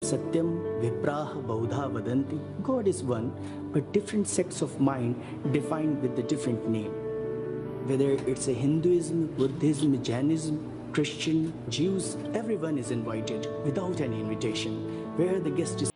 Satyam Vipraha Baudha Vadanti. God is one, but different sects of mind defined with a different name. Whether it's a Hinduism, Buddhism, Jainism, Christian, Jews, everyone is invited without any invitation. Where the guest is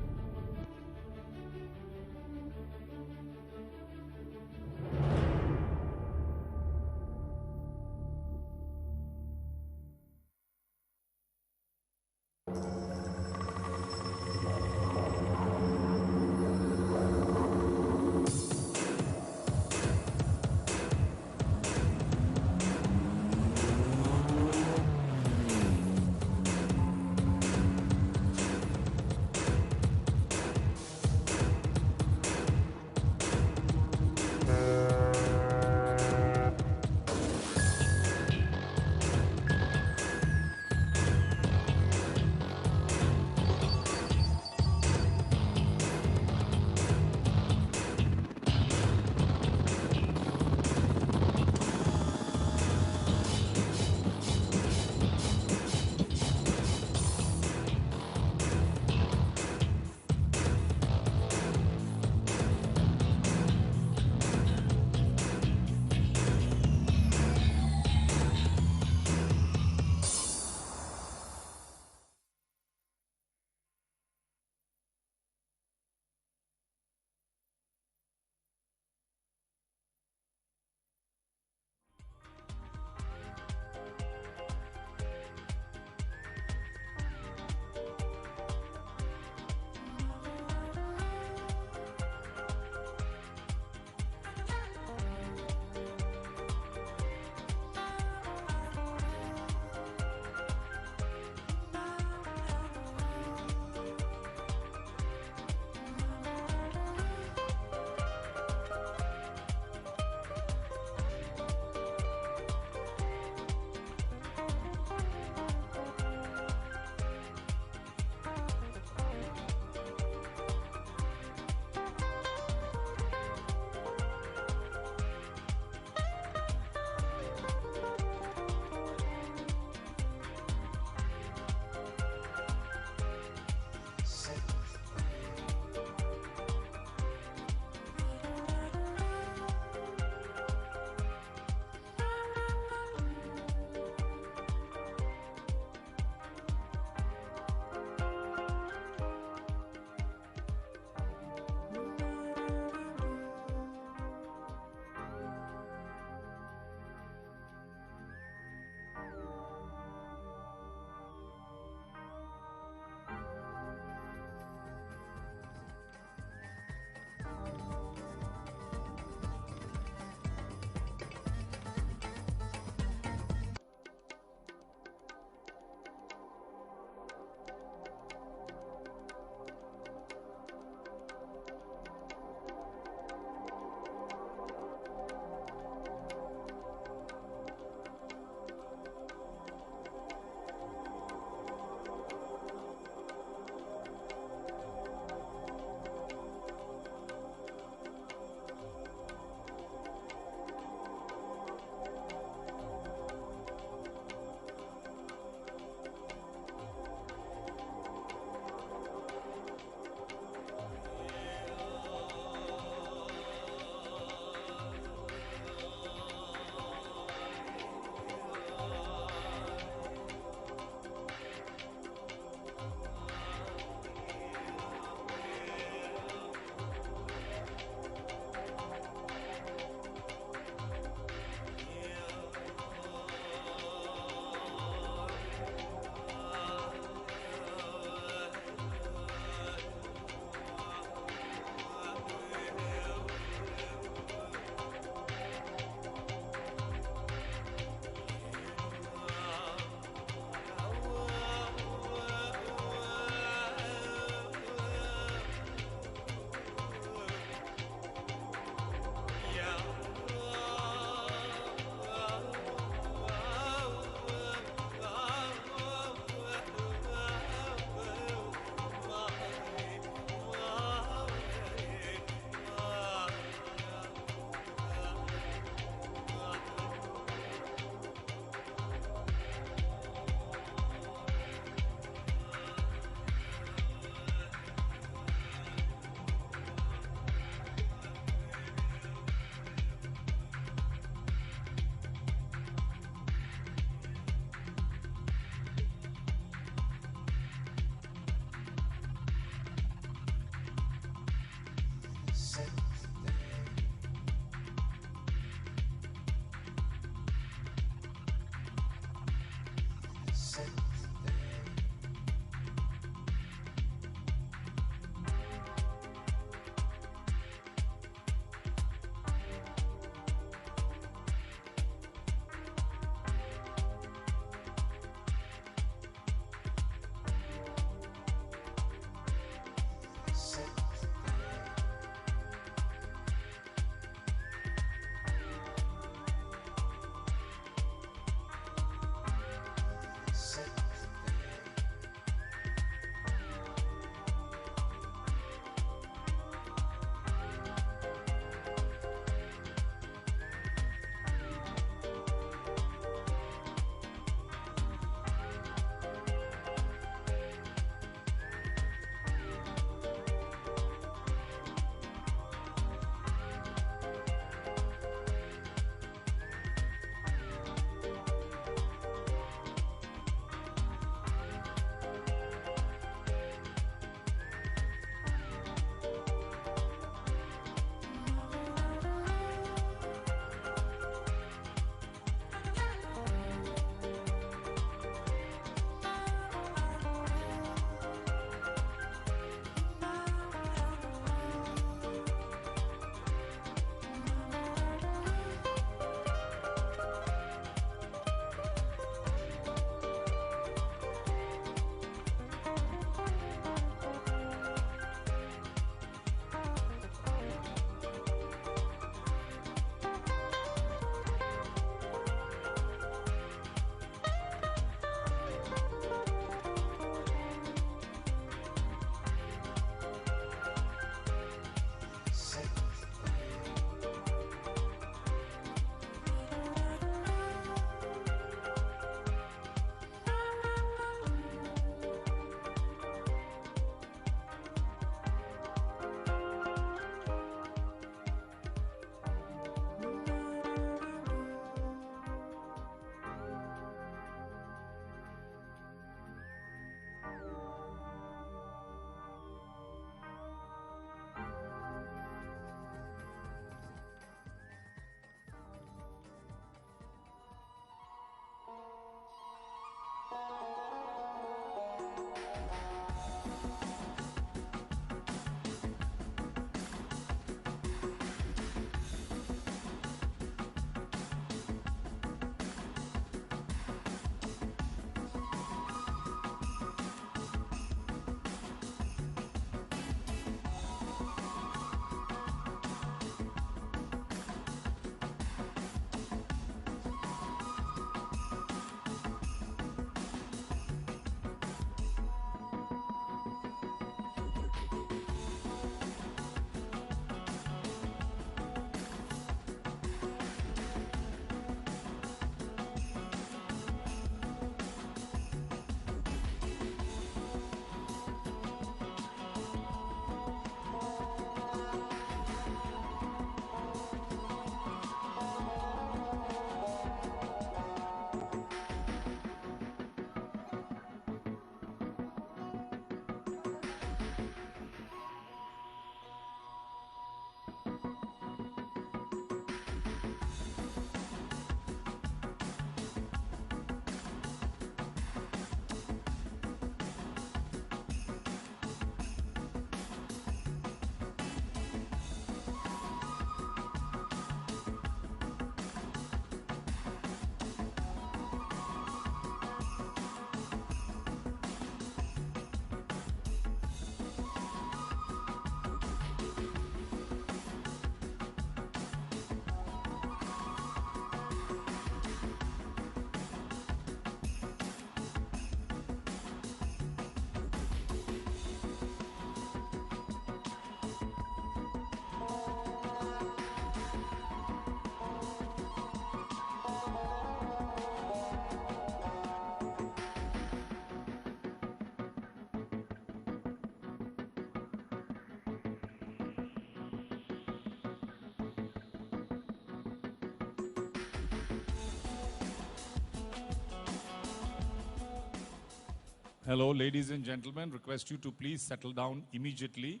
Hello, ladies and gentlemen. Request you to please settle down immediately.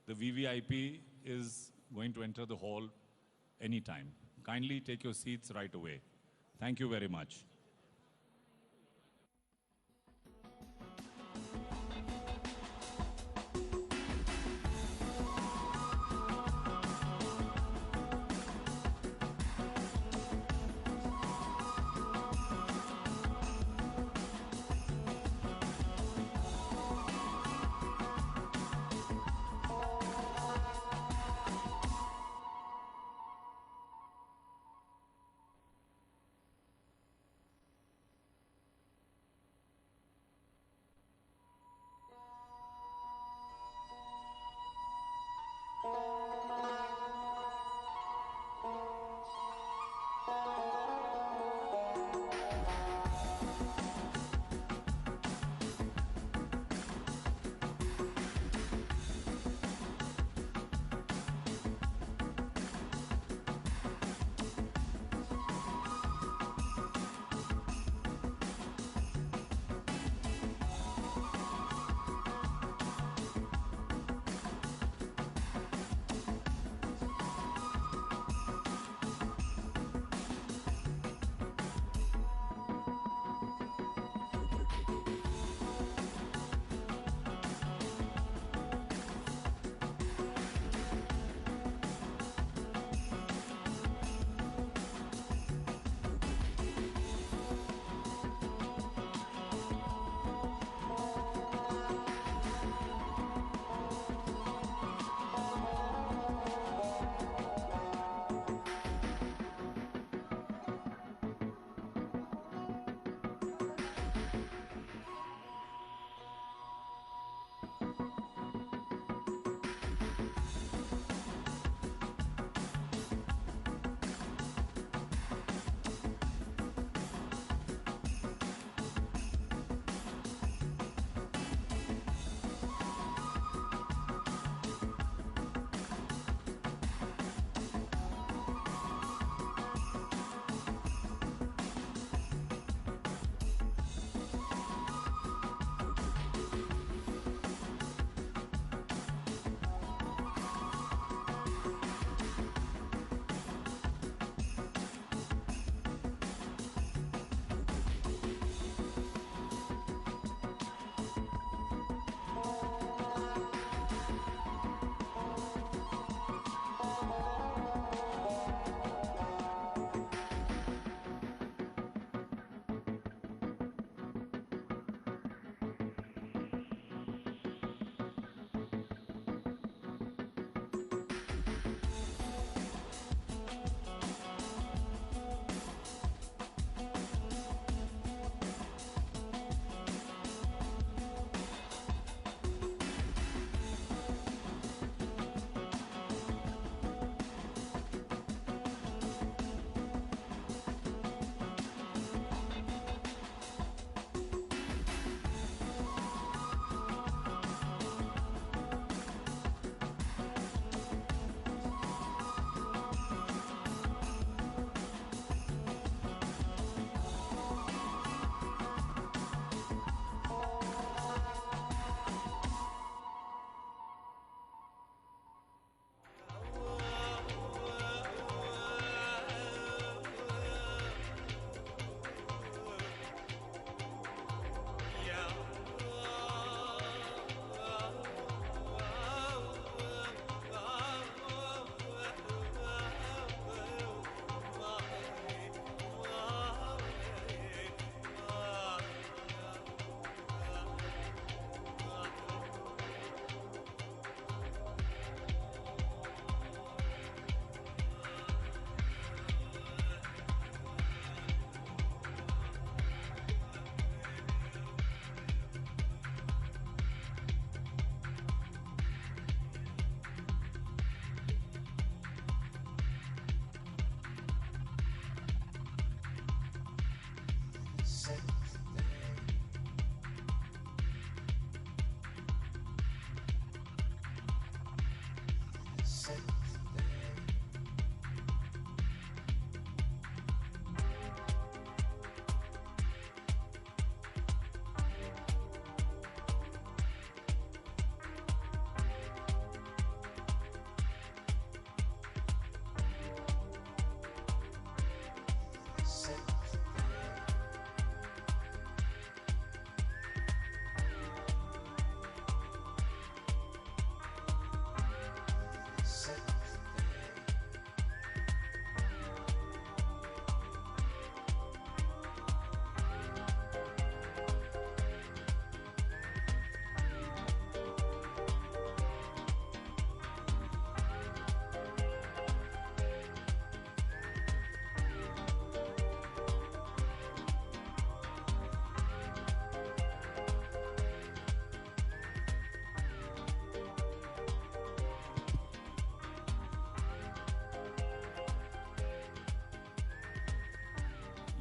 The VVIP is going to enter the hall anytime. Kindly take your seats right away. Thank you very much.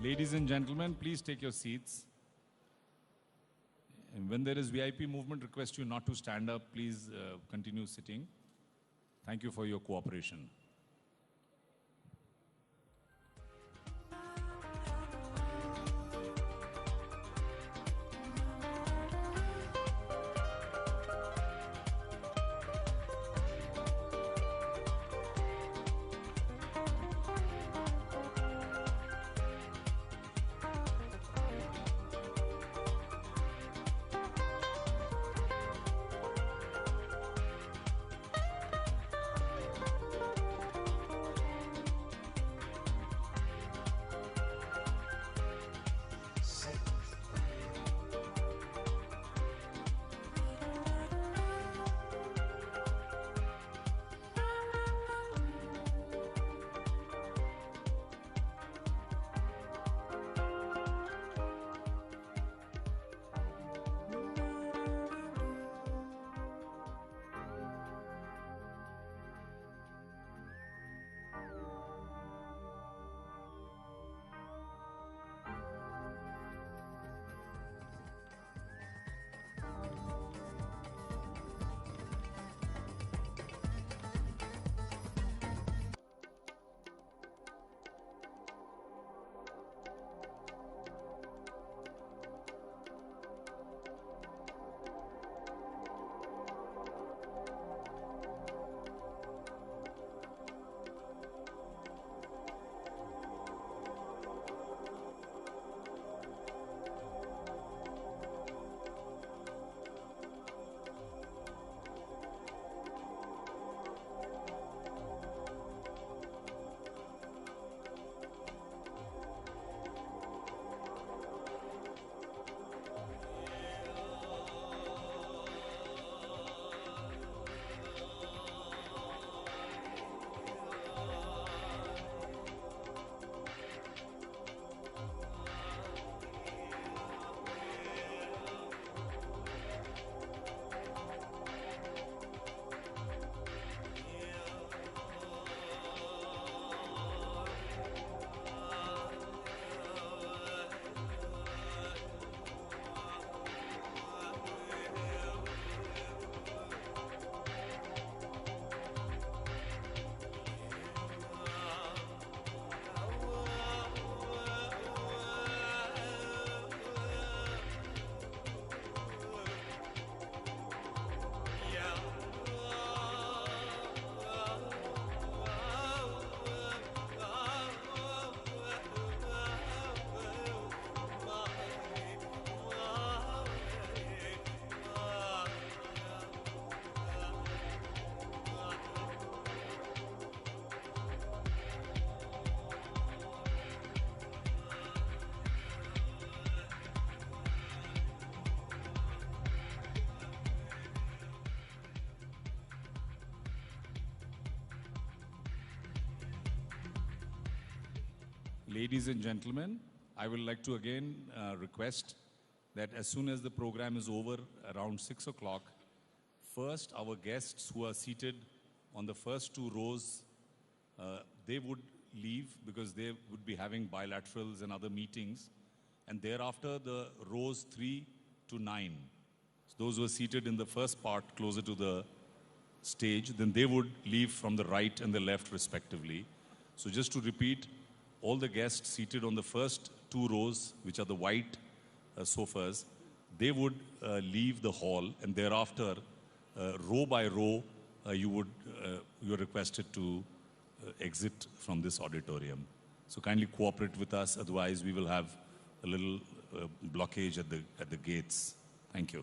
Ladies and gentlemen, please take your seats. And when there is VIP movement, request you not to stand up. Please continue sitting. Thank you for your cooperation. Ladies and gentlemen, I would like to again request that as soon as the program is over, around 6 o'clock, first our guests who are seated on the first two rows, they would leave because they would be having bilaterals and other meetings. And thereafter, the rows 3 to 9, so those who are seated in the first part closer to the stage, then they would leave from the right and the left respectively. So just to repeat, all the guests seated on the first two rows, which are the white sofas, they would leave the hall, and thereafter, row by row, you're requested to exit from this auditorium. So kindly cooperate with us, otherwise we will have a little blockage at the gates. Thank you.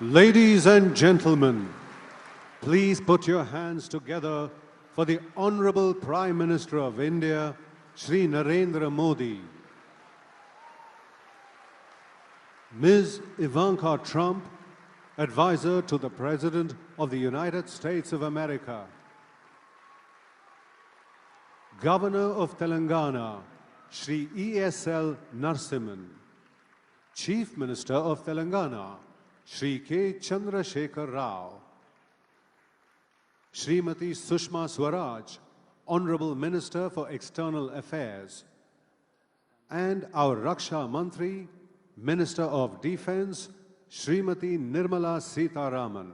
Ladies and gentlemen, please put your hands together for the Honorable Prime Minister of India, Shri Narendra Modi. Ms. Ivanka Trump, Advisor to the President of the United States of America. Governor of Telangana, Shri E.S.L. Narasimhan. Chief Minister of Telangana, Shri K. Chandrasekhar Rao. Srimati Sushma Swaraj, Honorable Minister for External Affairs. And our Raksha Mantri, Minister of Defense, Srimati Nirmala Sitharaman.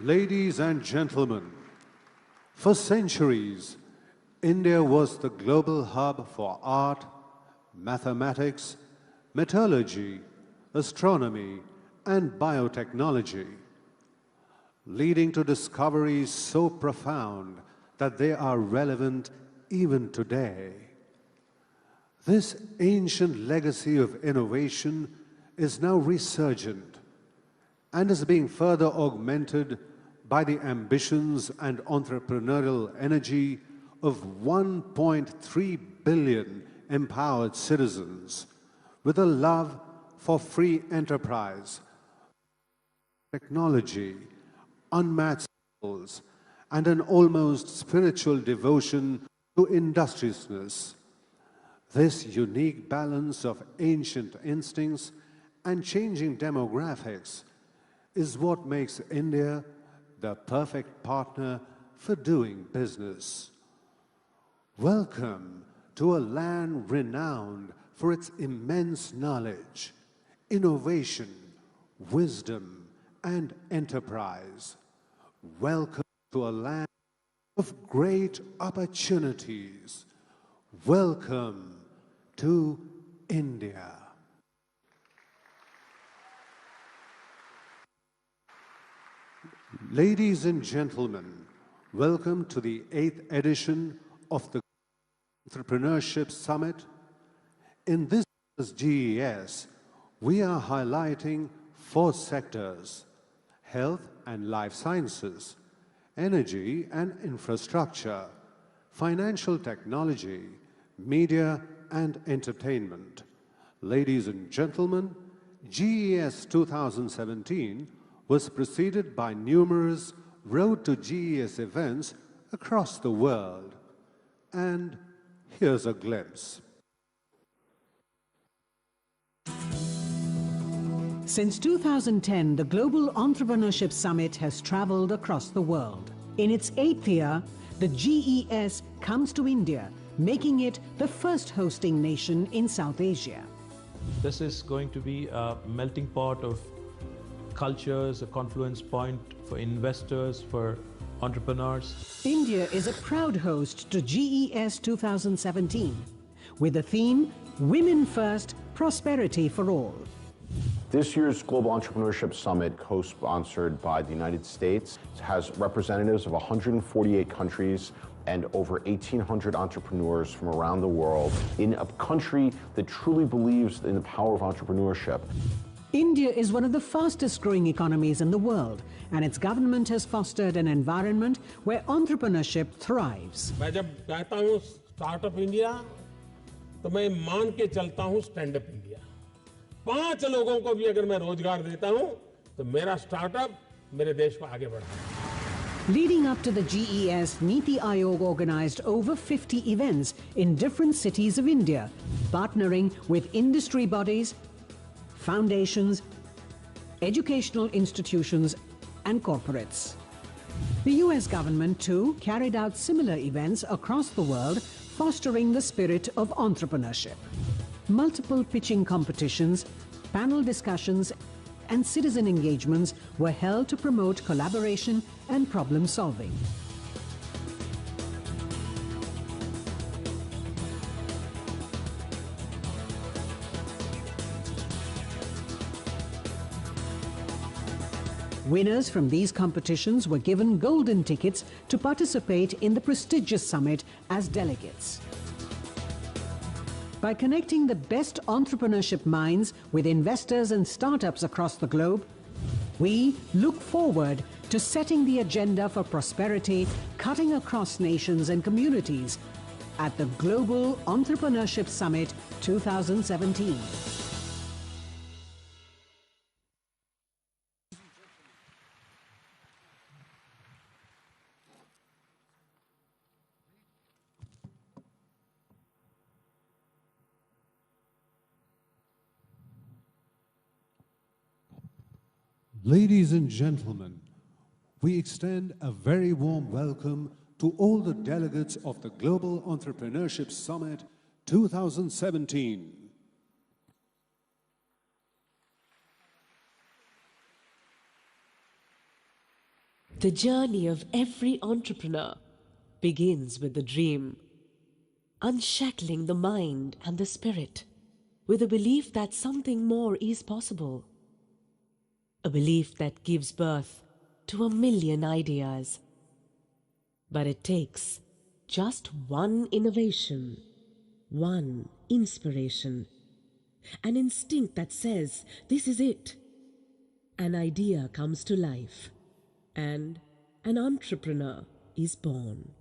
Ladies and gentlemen, for centuries, India was the global hub for art, mathematics, metallurgy, astronomy, and biotechnology, leading to discoveries so profound that they are relevant even today. This ancient legacy of innovation is now resurgent and is being further augmented by the ambitions and entrepreneurial energy of 1.3 billion empowered citizens with a love for free enterprise, technology, unmatched skills, and an almost spiritual devotion to industriousness. This unique balance of ancient instincts and changing demographics is what makes India the perfect partner for doing business. Welcome to a land renowned for its immense knowledge, innovation, wisdom, and enterprise. Welcome to a land of great opportunities. Welcome to India. Ladies and gentlemen, welcome to the 8th edition of the Entrepreneurship Summit. In this year's GES, we are highlighting 4 sectors: health and life sciences, energy and infrastructure, financial technology, media and entertainment. Ladies and gentlemen, GES 2017 was preceded by numerous Road to GES events across the world. And here's a glimpse. Since 2010, the Global Entrepreneurship Summit has traveled across the world. In its 8th year, the GES comes to India, making it the first hosting nation in South Asia. This is going to be a melting pot of cultures, a confluence point for investors, for entrepreneurs. India is a proud host to GES 2017 with the theme Women First, Prosperity for All. This year's Global Entrepreneurship Summit, co-sponsored by the United States, has representatives of 148 countries and over 1,800 entrepreneurs from around the world in a country that truly believes in the power of entrepreneurship. India is one of the fastest growing economies in the world, and its government has fostered an environment where entrepreneurship thrives. मैं जब कहता हूँ startup India तो मैं मान के चलता हूँ स्टैंड अप इंडिया। 5 लोगों को भी अगर मैं रोजगार देता हूँ तो मेरा स्टार्टअप मेरे देश को आगे बढ़ाएगा। Leading up to the GES, Niti Aayog organized over 50 events in different cities of India, partnering with industry bodies, foundations, educational institutions, and corporates. The US government, too, carried out similar events across the world, fostering the spirit of entrepreneurship. Multiple pitching competitions, panel discussions, and citizen engagements were held to promote collaboration and problem solving. Winners from these competitions were given golden tickets to participate in the prestigious summit as delegates. By connecting the best entrepreneurship minds with investors and startups across the globe, we look forward to setting the agenda for prosperity, cutting across nations and communities at the Global Entrepreneurship Summit 2017. Ladies and gentlemen, we extend a very warm welcome to all the delegates of the Global Entrepreneurship Summit 2017. The journey of every entrepreneur begins with a dream, unshackling the mind and the spirit with a belief that something more is possible. A belief that gives birth to 1,000,000 ideas. But it takes just one innovation, one inspiration, an instinct that says, this is it. An idea comes to life, and an entrepreneur is born.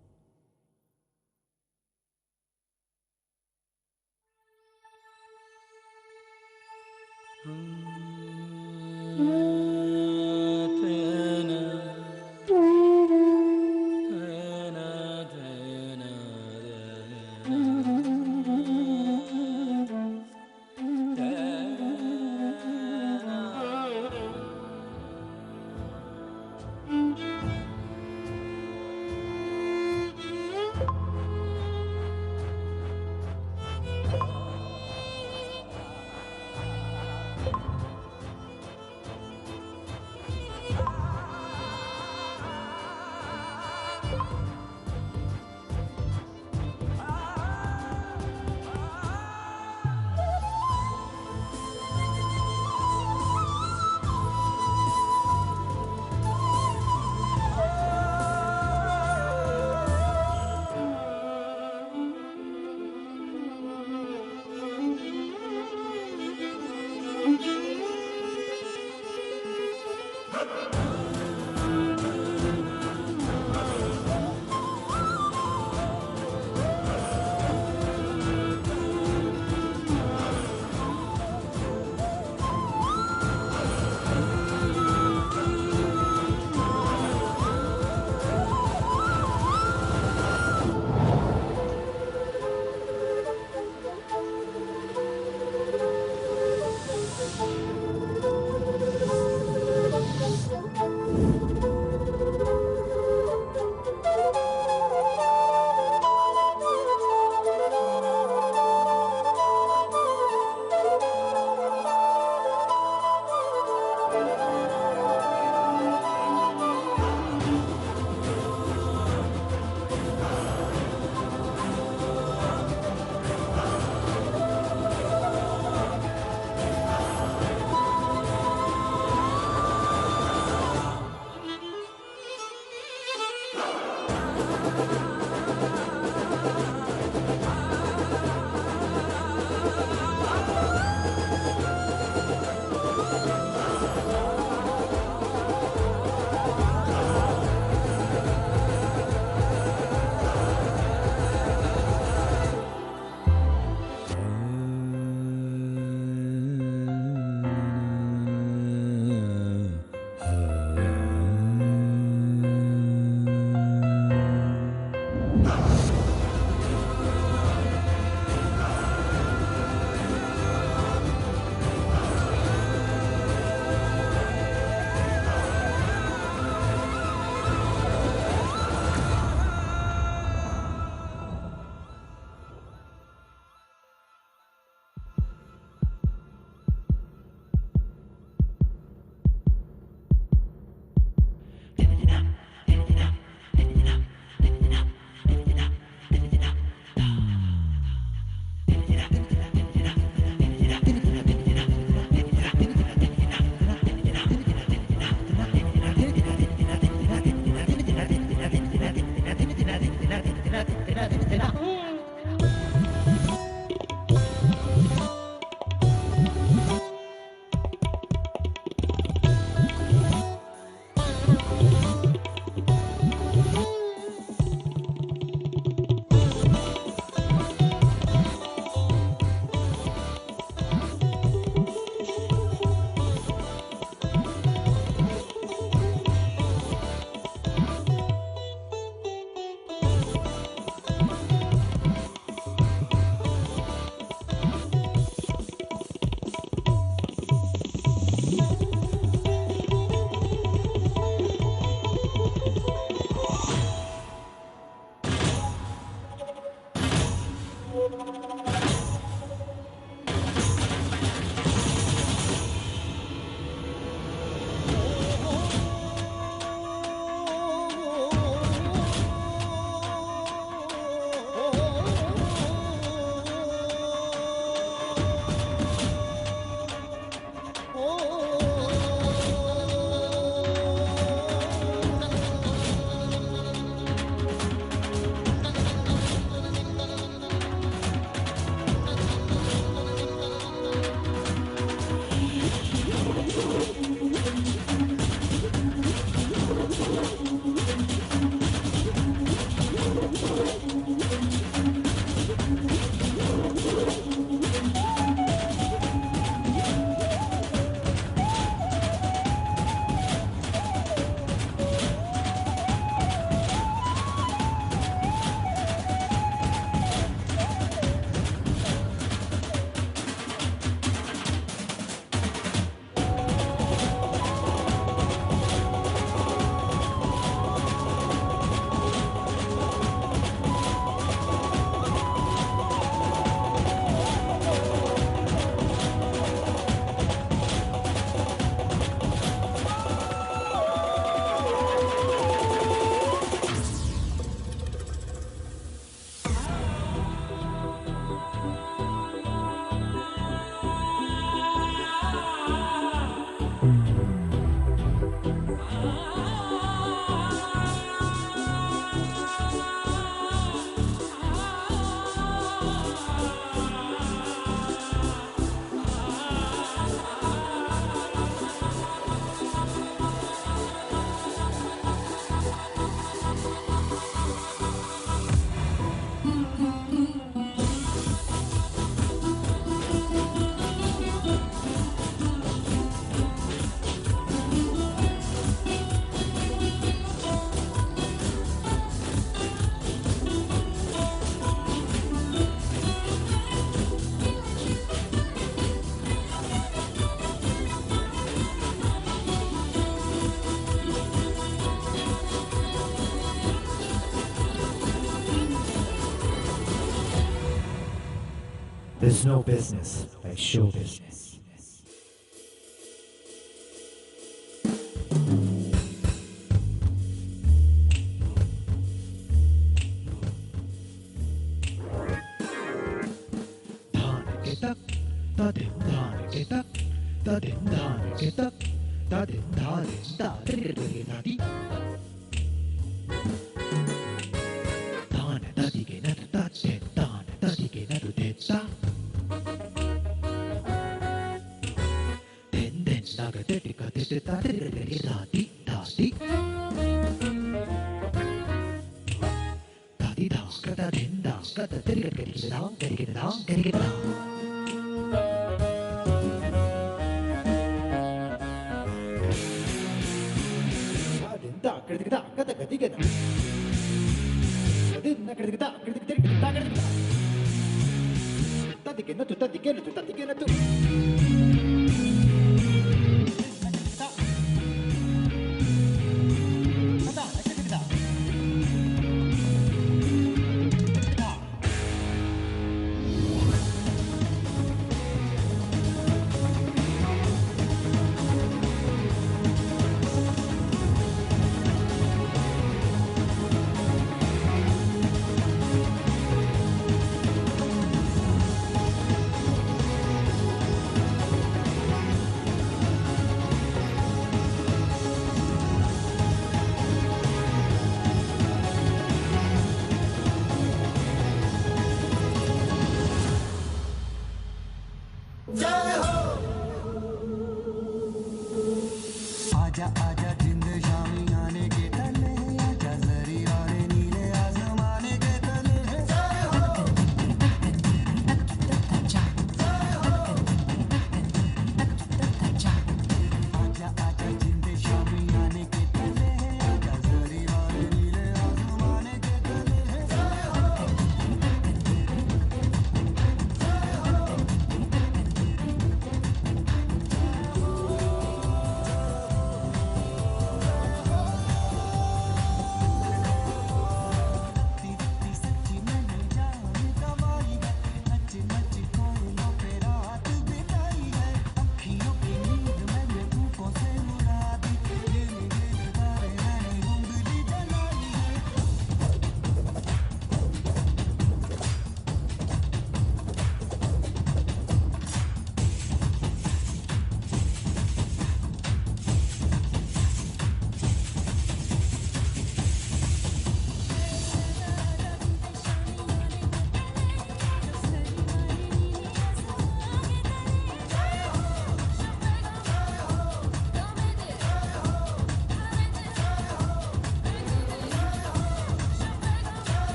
There's no business like show business.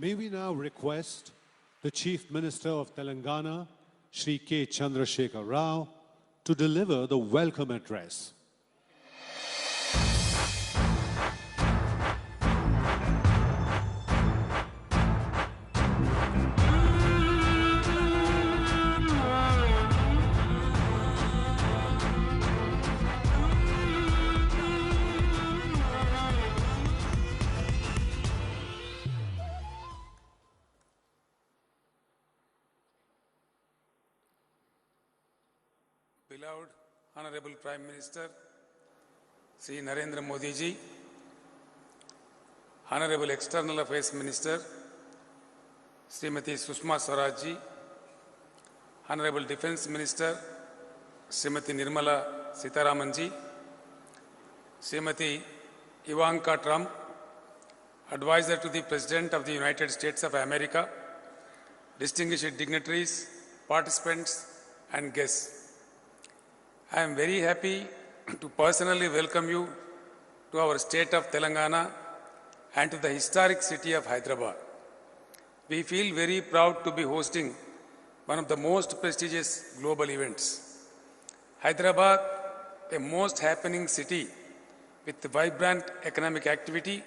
May we now request the Chief Minister of Telangana, Shri K. Chandrasekhar Rao, to deliver the welcome address. beloved Honorable Prime Minister, Sri Narendra Modi ji, Honorable External Affairs Minister, Srimati Sushma Swaraj ji, Honorable Defence Minister, Srimati Nirmala Sitharaman ji, Srimati Ivanka Trump, Advisor to the President of the United States of America, distinguished dignitaries, participants and guests. I am very happy to personally welcome you to our state of Telangana and to the historic city of Hyderabad. We feel very proud to be hosting one of the most prestigious global events. Hyderabad, a most happening city with vibrant economic activity,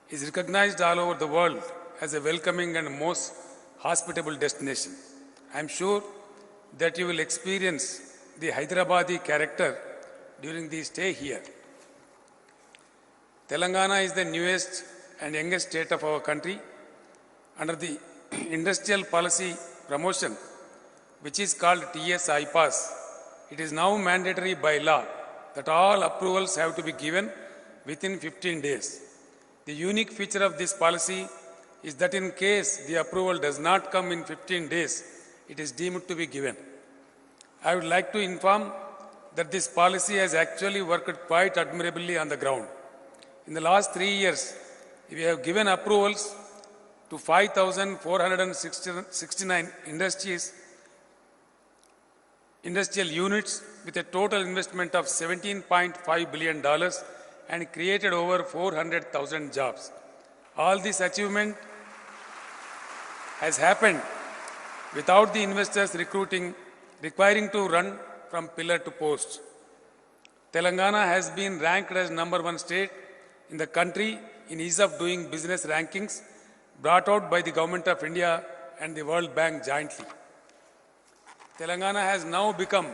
is recognized all over the world as a welcoming and most hospitable destination. I am sure that you will experience the Hyderabadi character during the stay here. Telangana is the newest and youngest state of our country. Under the industrial policy promotion, which is called TS-IPAS, it is now mandatory by law that all approvals have to be given within 15 days. The unique feature of this policy is that in case the approval does not come in 15 days, it is deemed to be given. I would like to inform that this policy has actually worked quite admirably on the ground. In the last 3 years, we have given approvals to 5,469 industrial units with a total investment of $17.5 billion and created over 400,000 jobs. All this achievement has happened without the investors requiring to run from pillar to post. Telangana has been ranked as #1 state in the country in ease of doing business rankings brought out by the Government of India and the World Bank jointly. Telangana has now become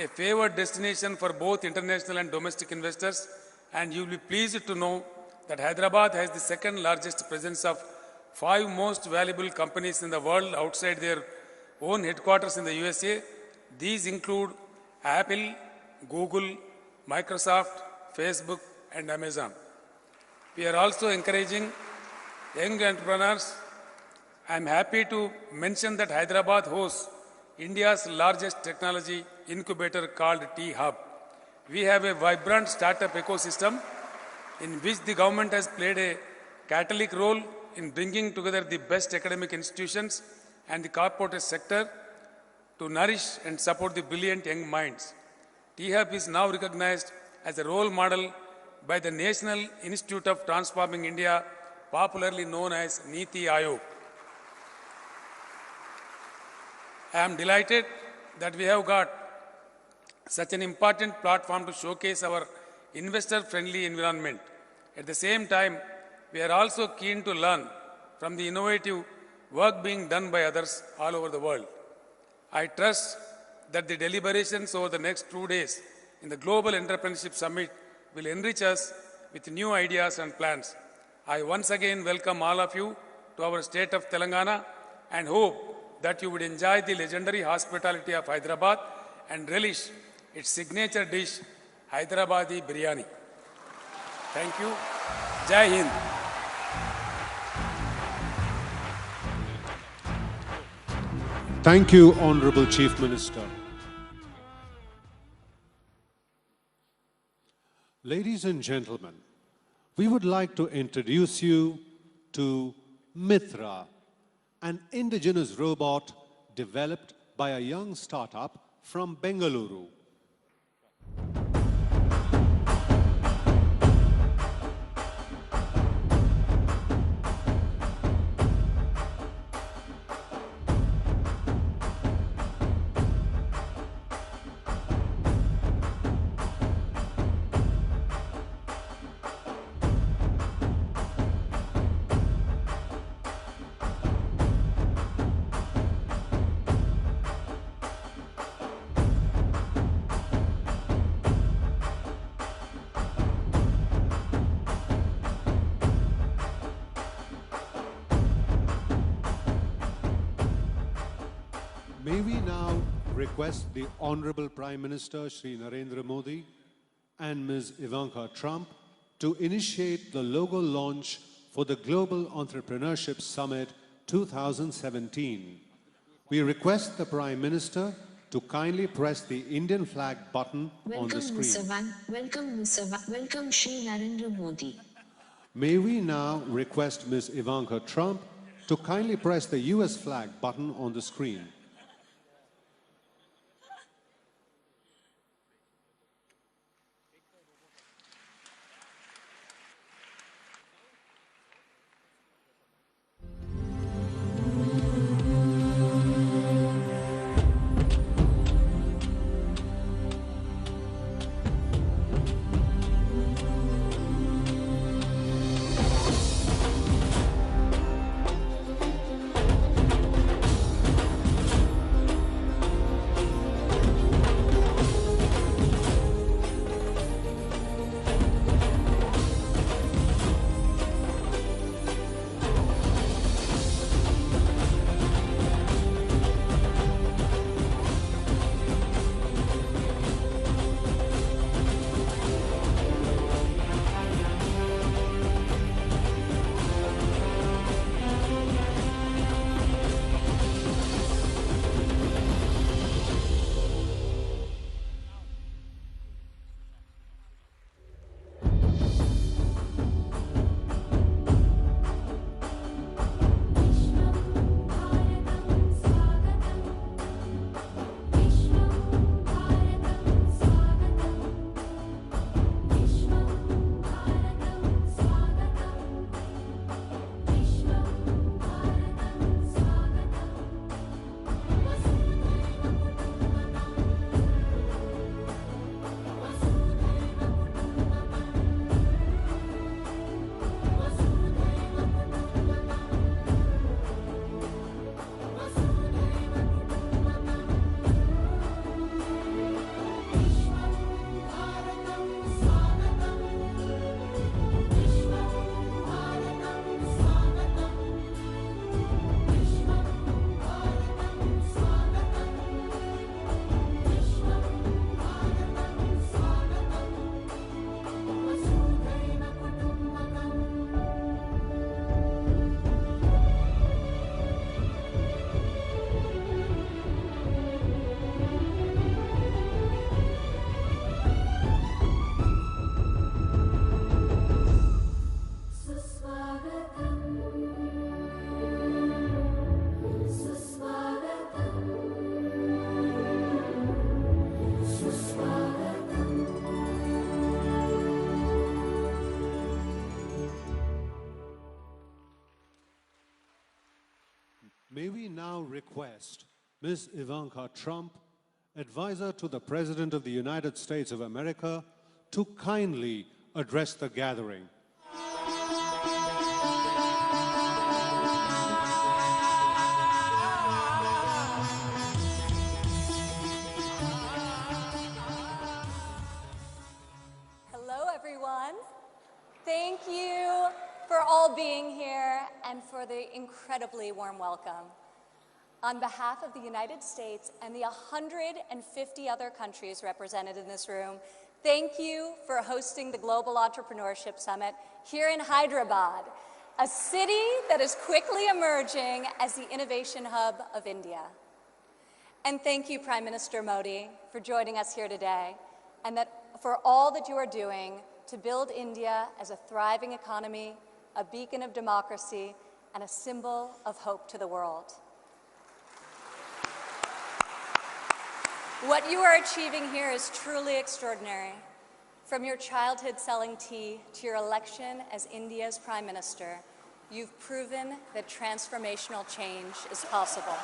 a favored destination for both international and domestic investors, and you will be pleased to know that Hyderabad has the second largest presence of 5 most valuable companies in the world outside their own headquarters in the USA. These include Apple, Google, Microsoft, Facebook, and Amazon. We are also encouraging young entrepreneurs. I am happy to mention that Hyderabad hosts India's largest technology incubator called T-Hub. We have a vibrant startup ecosystem in which the government has played a catalytic role in bringing together the best academic institutions and the corporate sector to nourish and support the brilliant young minds. T-Hub is now recognized as a role model by the National Institute of Transforming India, popularly known as Niti Aayog. I am delighted that we have got such an important platform to showcase our investor-friendly environment. At the same time, we are also keen to learn from the innovative work being done by others all over the world. I trust that the deliberations over the next 2 days in the Global Entrepreneurship Summit will enrich us with new ideas and plans. I once again welcome all of you to our state of Telangana and hope that you would enjoy the legendary hospitality of Hyderabad and relish its signature dish, Hyderabadi biryani. Thank you. Jai Hind. Thank you, Honorable Chief Minister. Ladies and gentlemen, we would like to introduce you to Mitra, an indigenous robot developed by a young startup from Bengaluru. May we now request the Honorable Prime Minister Shri Narendra Modi and Ms. Ivanka Trump to initiate the logo launch for the Global Entrepreneurship Summit 2017. We request the Prime Minister to kindly press the Indian flag button on the screen. Welcome Shri Narendra Modi. May we now request Ms. Ivanka Trump to kindly press the US flag button on the screen. May we now request Ms. Ivanka Trump, advisor to the President of the United States of America, to kindly address the gathering. Hello, everyone. Thank you for all being here and for the incredibly warm welcome. On behalf of the United States and the 150 other countries represented in this room, thank you for hosting the Global Entrepreneurship Summit here in Hyderabad, a city that is quickly emerging as the innovation hub of India. And thank you, Prime Minister Modi, for joining us here today, and for all that you are doing to build India as a thriving economy, a beacon of democracy, and a symbol of hope to the world. What you are achieving here is truly extraordinary. From your childhood selling tea to your election as India's Prime Minister, you've proven that transformational change is possible.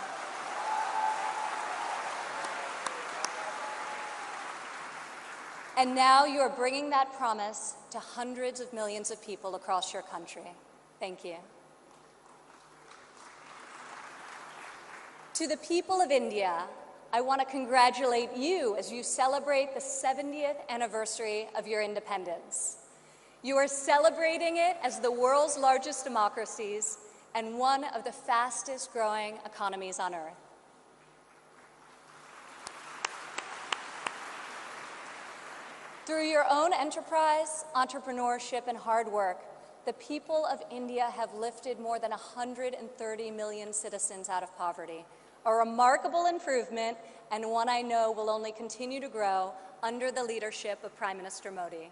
And now you are bringing that promise to hundreds of millions of people across your country. Thank you. To the people of India, I want to congratulate you as you celebrate the 70th anniversary of your independence. You are celebrating it as the world's largest democracies and one of the fastest growing economies on earth. Through your own enterprise, entrepreneurship, and hard work, the people of India have lifted more than 130 million citizens out of poverty, a remarkable improvement and one I know will only continue to grow under the leadership of Prime Minister Modi.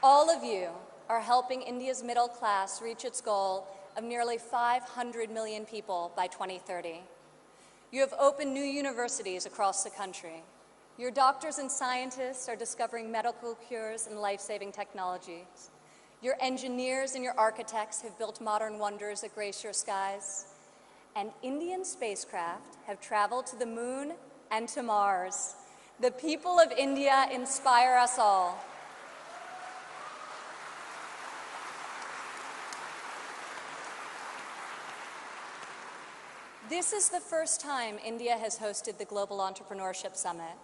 All of you are helping India's middle class reach its goal of nearly 500 million people by 2030. You have opened new universities across the country. Your doctors and scientists are discovering medical cures and life-saving technologies. Your engineers and your architects have built modern wonders that grace your skies. And Indian spacecraft have traveled to the moon and to Mars. The people of India inspire us all. This is the first time India has hosted the Global Entrepreneurship Summit.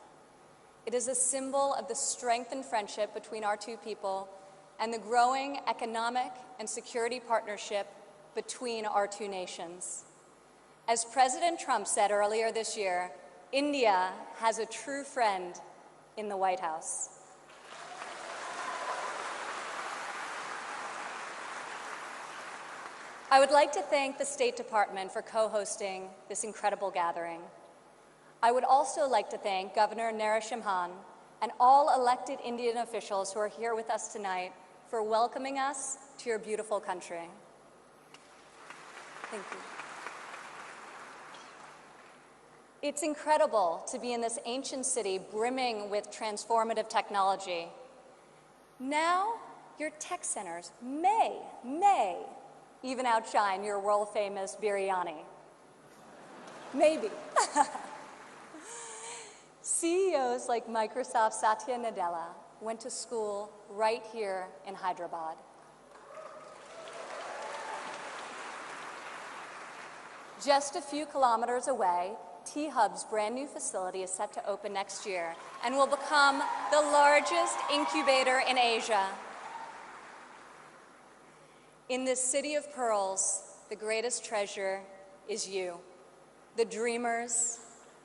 It is a symbol of the strength and friendship between our two people and the growing economic and security partnership between our two nations. As President Trump said earlier this year, India has a true friend in the White House. I would like to thank the State Department for co-hosting this incredible gathering. I would also like to thank Governor Narasimhan and all elected Indian officials who are here with us tonight for welcoming us to your beautiful country. Thank you. It's incredible to be in this ancient city brimming with transformative technology. Now, your tech centers may even outshine your world-famous biryani. Maybe. CEOs like Microsoft's Satya Nadella went to school right here in Hyderabad. Just a few kilometers away, T-Hub's brand new facility is set to open next year and will become the largest incubator in Asia. In this city of pearls, the greatest treasure is you, the dreamers,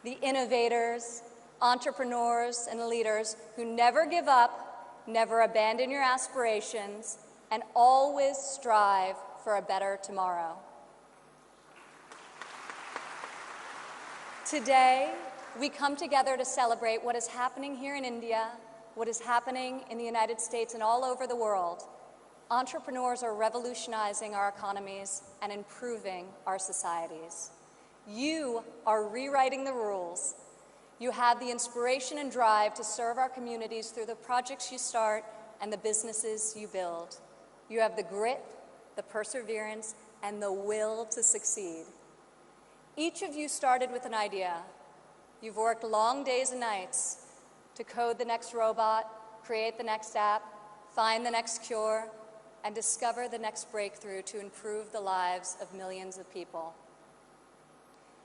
the innovators, entrepreneurs, and leaders who never give up, never abandon your aspirations, and always strive for a better tomorrow. Today, we come together to celebrate what is happening here in India, what is happening in the United States and all over the world. Entrepreneurs are revolutionizing our economies and improving our societies. You are rewriting the rules. You have the inspiration and drive to serve our communities through the projects you start and the businesses you build. You have the grit, the perseverance, and the will to succeed. Each of you started with an idea. You've worked long days and nights to code the next robot, create the next app, find the next cure, and discover the next breakthrough to improve the lives of millions of people.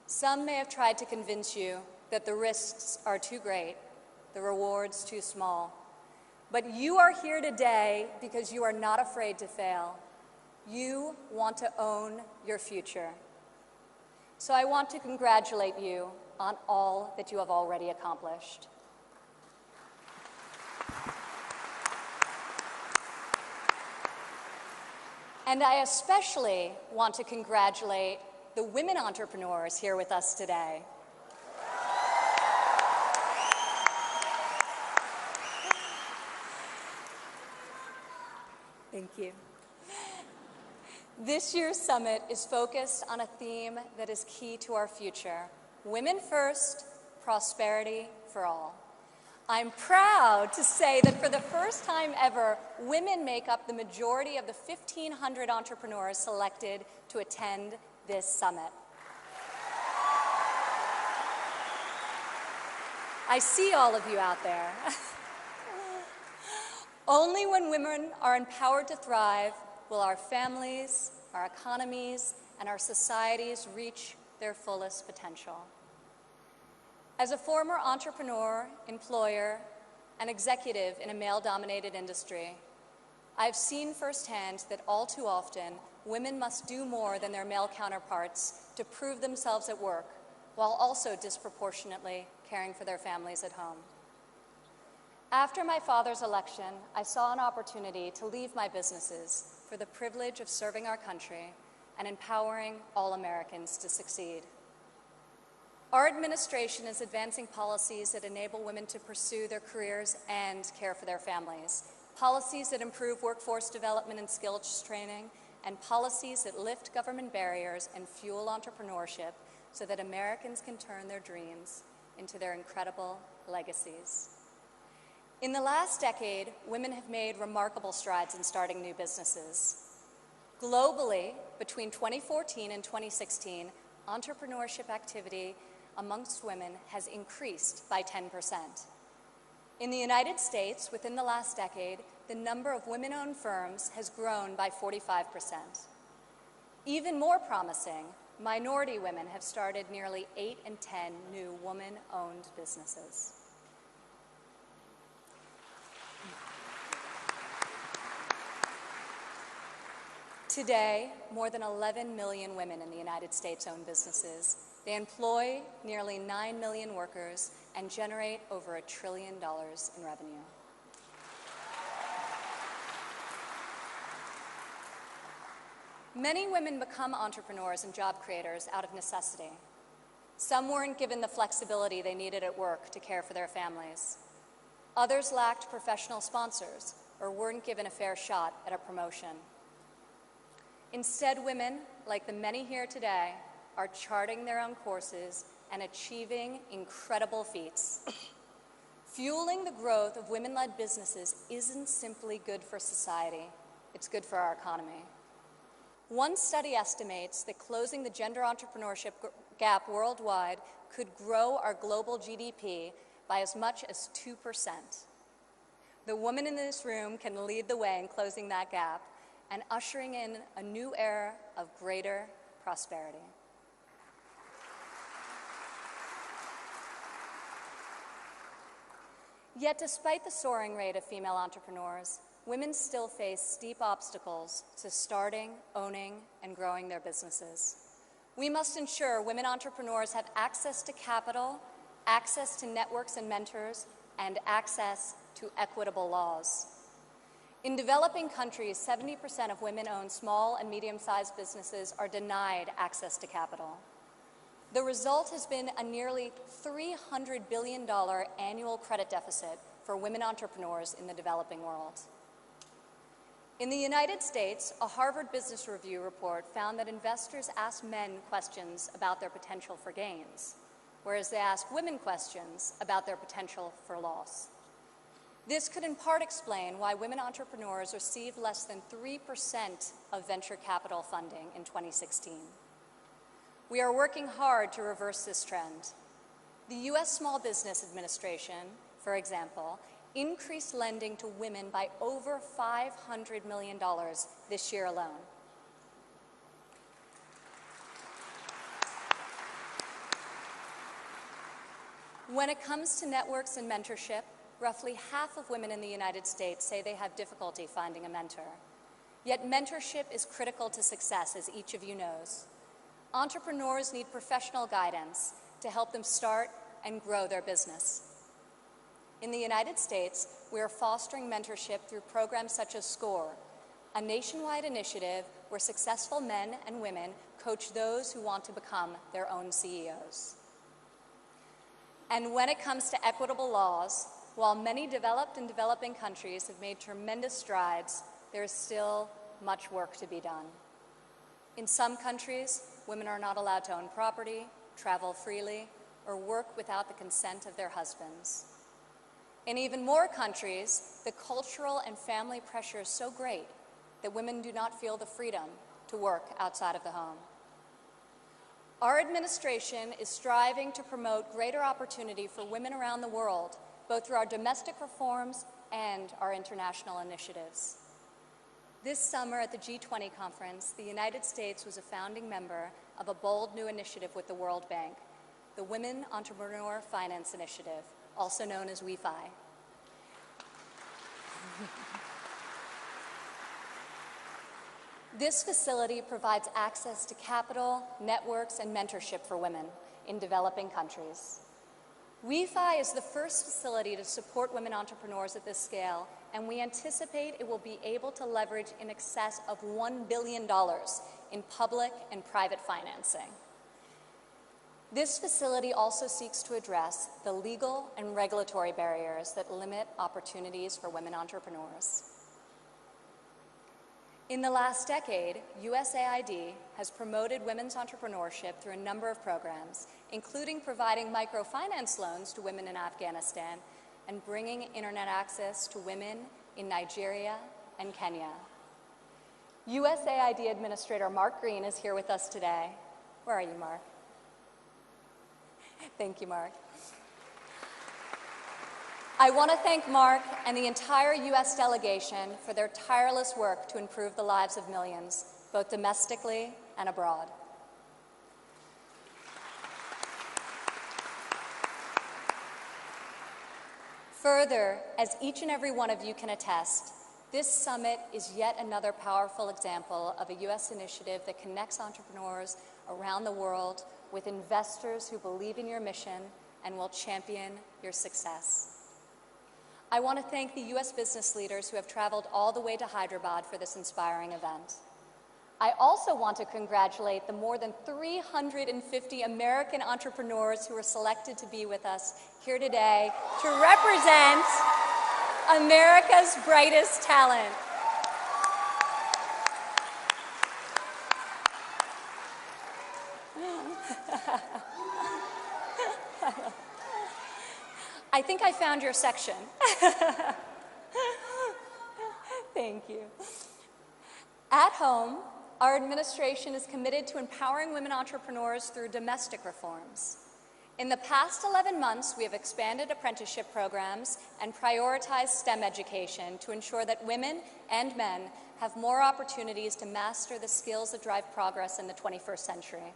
Some may have tried to convince you that the risks are too great, the rewards too small. But you are here today because you are not afraid to fail. You want to own your future. So I want to congratulate you on all that you have already accomplished. And I especially want to congratulate the women entrepreneurs here with us today. Thank you. This year's summit is focused on a theme that is key to our future: women first, prosperity for all. I'm proud to say that for the first time ever, women make up the majority of the 1,500 entrepreneurs selected to attend this summit. I see all of you out there. Only when women are empowered to thrive will our families, our economies, and our societies reach their fullest potential. As a former entrepreneur, employer, and executive in a male-dominated industry, I've seen firsthand that all too often, women must do more than their male counterparts to prove themselves at work, while also disproportionately caring for their families at home. After my father's election, I saw an opportunity to leave my businesses for the privilege of serving our country and empowering all Americans to succeed. Our administration is advancing policies that enable women to pursue their careers and care for their families, policies that improve workforce development and skills training, and policies that lift government barriers and fuel entrepreneurship so that Americans can turn their dreams into their incredible legacies. In the last decade, women have made remarkable strides in starting new businesses. Globally, between 2014 and 2016, entrepreneurship activity amongst women has increased by 10%. In the United States, within the last decade, the number of women-owned firms has grown by 45%. Even more promising, minority women have started nearly 8 in 10 new woman-owned businesses. Today, more than 11 million women in the United States own businesses. They employ nearly 9 million workers and generate over $1 trillion in revenue. Many women become entrepreneurs and job creators out of necessity. Some weren't given the flexibility they needed at work to care for their families. Others lacked professional sponsors or weren't given a fair shot at a promotion. Instead, women, like the many here today, are charting their own courses and achieving incredible feats. Fueling the growth of women-led businesses isn't simply good for society, it's good for our economy. One study estimates that closing the gender entrepreneurship gap worldwide could grow our global GDP by as much as 2%. The woman in this room can lead the way in closing that gap and ushering in a new era of greater prosperity. Yet despite the soaring rate of female entrepreneurs, women still face steep obstacles to starting, owning, and growing their businesses. We must ensure women entrepreneurs have access to capital, access to networks and mentors, and access to equitable laws. In developing countries, 70% of women-owned small and medium-sized businesses are denied access to capital. The result has been a nearly $300 billion annual credit deficit for women entrepreneurs in the developing world. In the United States, a Harvard Business Review report found that investors ask men questions about their potential for gains, whereas they ask women questions about their potential for loss. This could in part explain why women entrepreneurs received less than 3% of venture capital funding in 2016. We are working hard to reverse this trend. The U.S. Small Business Administration, for example, increased lending to women by over $500 million this year alone. When it comes to networks and mentorship, roughly half of women in the United States say they have difficulty finding a mentor. Yet mentorship is critical to success, as each of you knows. Entrepreneurs need professional guidance to help them start and grow their business. In the United States, we are fostering mentorship through programs such as SCORE, a nationwide initiative where successful men and women coach those who want to become their own CEOs. And when it comes to equitable laws, while many developed and developing countries have made tremendous strides, there is still much work to be done. In some countries, women are not allowed to own property, travel freely, or work without the consent of their husbands. In even more countries, the cultural and family pressure is so great that women do not feel the freedom to work outside of the home. Our administration is striving to promote greater opportunity for women around the world, both through our domestic reforms and our international initiatives. This summer at the G20 conference, the United States was a founding member of a bold new initiative with the World Bank, the Women Entrepreneur Finance Initiative, also known as WEFI. This facility provides access to capital, networks, and mentorship for women, in developing countries. WeFi is the first facility to support women entrepreneurs at this scale, and we anticipate it will be able to leverage in excess of $1 billion in public and private financing. This facility also seeks to address the legal and regulatory barriers that limit opportunities for women entrepreneurs. In the last decade, USAID has promoted women's entrepreneurship through a number of programs, including providing microfinance loans to women in Afghanistan and bringing internet access to women in Nigeria and Kenya. USAID Administrator Mark Green is here with us today. Where are you, Mark? Thank you, Mark. I want to thank Mark and the entire U.S. delegation for their tireless work to improve the lives of millions, both domestically and abroad. Further, as each and every one of you can attest, this summit is yet another powerful example of a U.S. initiative that connects entrepreneurs around the world with investors who believe in your mission and will champion your success. I want to thank the U.S. business leaders who have traveled all the way to Hyderabad for this inspiring event. I also want to congratulate the more than 350 American entrepreneurs who were selected to be with us here today to represent America's brightest talent. I think I found your section. Thank you. At home, our administration is committed to empowering women entrepreneurs through domestic reforms. In the past 11 months, we have expanded apprenticeship programs and prioritized STEM education to ensure that women and men have more opportunities to master the skills that drive progress in the 21st century.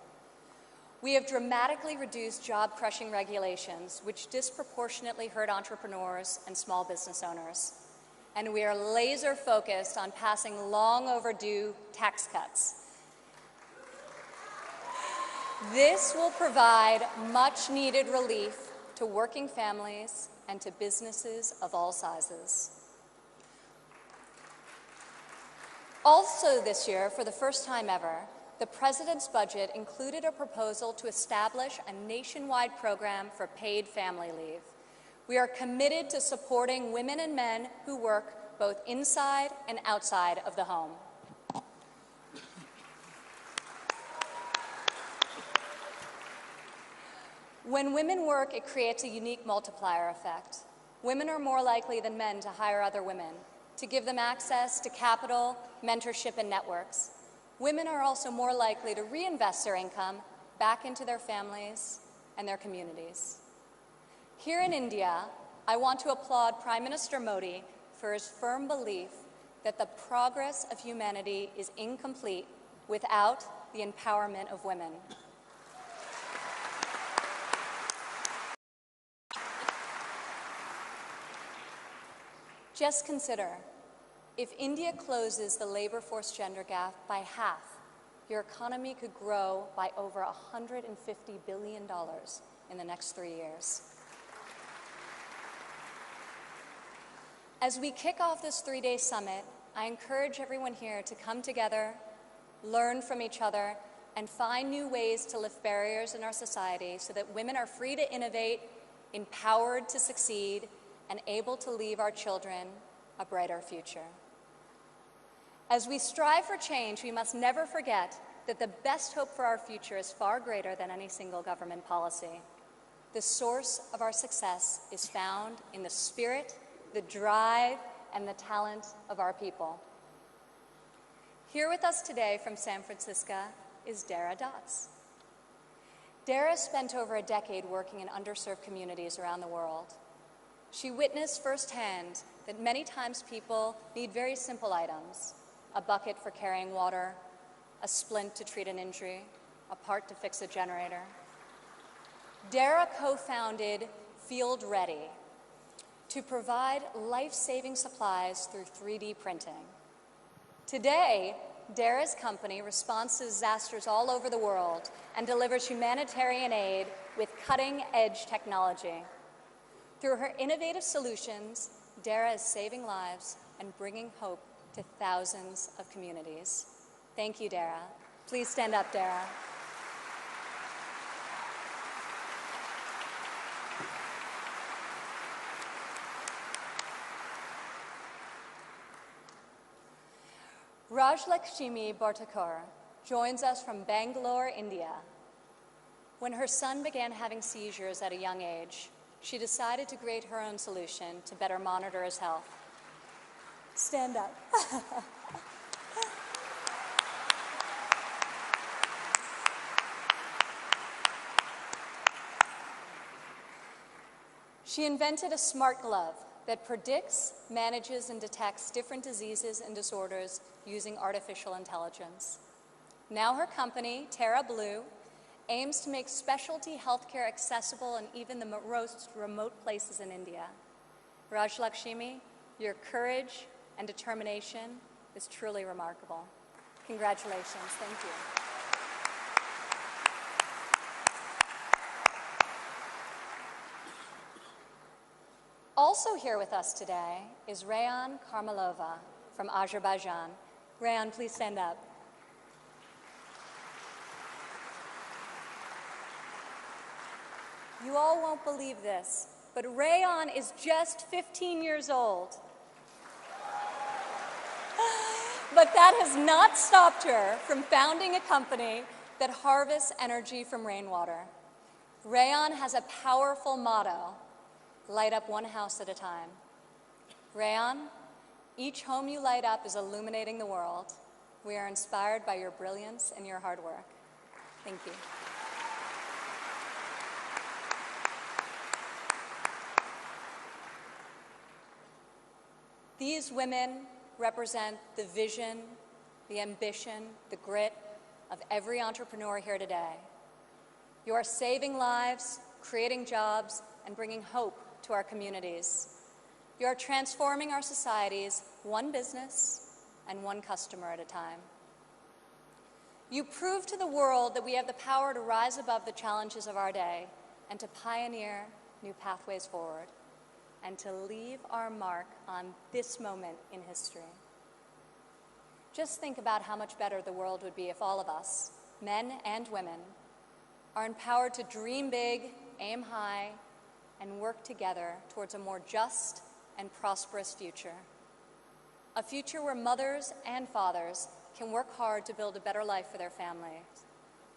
We have dramatically reduced job-crushing regulations, which disproportionately hurt entrepreneurs and small business owners. And we are laser-focused on passing long-overdue tax cuts. This will provide much-needed relief to working families and to businesses of all sizes. Also this year, for the first time ever, the President's budget included a proposal to establish a nationwide program for paid family leave. We are committed to supporting women and men who work both inside and outside of the home. When women work, it creates a unique multiplier effect. Women are more likely than men to hire other women, to give them access to capital, mentorship, and networks. Women are also more likely to reinvest their income back into their families and their communities. Here in India, I want to applaud Prime Minister Modi for his firm belief that the progress of humanity is incomplete without the empowerment of women. Just consider, if India closes the labor force gender gap by half, your economy could grow by over $150 billion in the next 3 years. As we kick off this 3-day summit, I encourage everyone here to come together, learn from each other, and find new ways to lift barriers in our society so that women are free to innovate, empowered to succeed, and able to leave our children a brighter future. As we strive for change, we must never forget that the best hope for our future is far greater than any single government policy. The source of our success is found in the spirit, the drive, and the talent of our people. Here with us today from San Francisco is Dara Dotz. Dara spent over a decade working in underserved communities around the world. She witnessed firsthand that many times people need very simple items: a bucket for carrying water, a splint to treat an injury, a part to fix a generator. Dara co-founded Field Ready to provide life-saving supplies through 3D printing. Today, Dara's company responds to disasters all over the world and delivers humanitarian aid with cutting-edge technology. Through her innovative solutions, Dara is saving lives and bringing hope to thousands of communities. Thank you, Dara. Please stand up, Dara. Rajlakshmi Bhartakar joins us from Bangalore, India. When her son began having seizures at a young age, she decided to create her own solution to better monitor his health. Stand up. She invented a smart glove that predicts, manages, and detects different diseases and disorders using artificial intelligence. Now her company, Terra Blue, aims to make specialty healthcare accessible in even the most remote places in India. Rajlakshmi, your courage and determination is truly remarkable. Congratulations. Thank you. Also here with us today is Rayan Karmalova from Azerbaijan. Rayan, please stand up. You all won't believe this, but Rayan is just 15 years old. But that has not stopped her from founding a company that harvests energy from rainwater. Rayan has a powerful motto: light up one house at a time. Rayan, each home you light up is illuminating the world. We are inspired by your brilliance and your hard work. Thank you. These women represent the vision, the ambition, the grit of every entrepreneur here today. You are saving lives, creating jobs, and bringing hope to our communities. You are transforming our societies one business and one customer at a time. You prove to the world that we have the power to rise above the challenges of our day and to pioneer new pathways forward and to leave our mark on this moment in history. Just think about how much better the world would be if all of us, men and women, are empowered to dream big, aim high, and work together towards a more just and prosperous future. A future where mothers and fathers can work hard to build a better life for their families,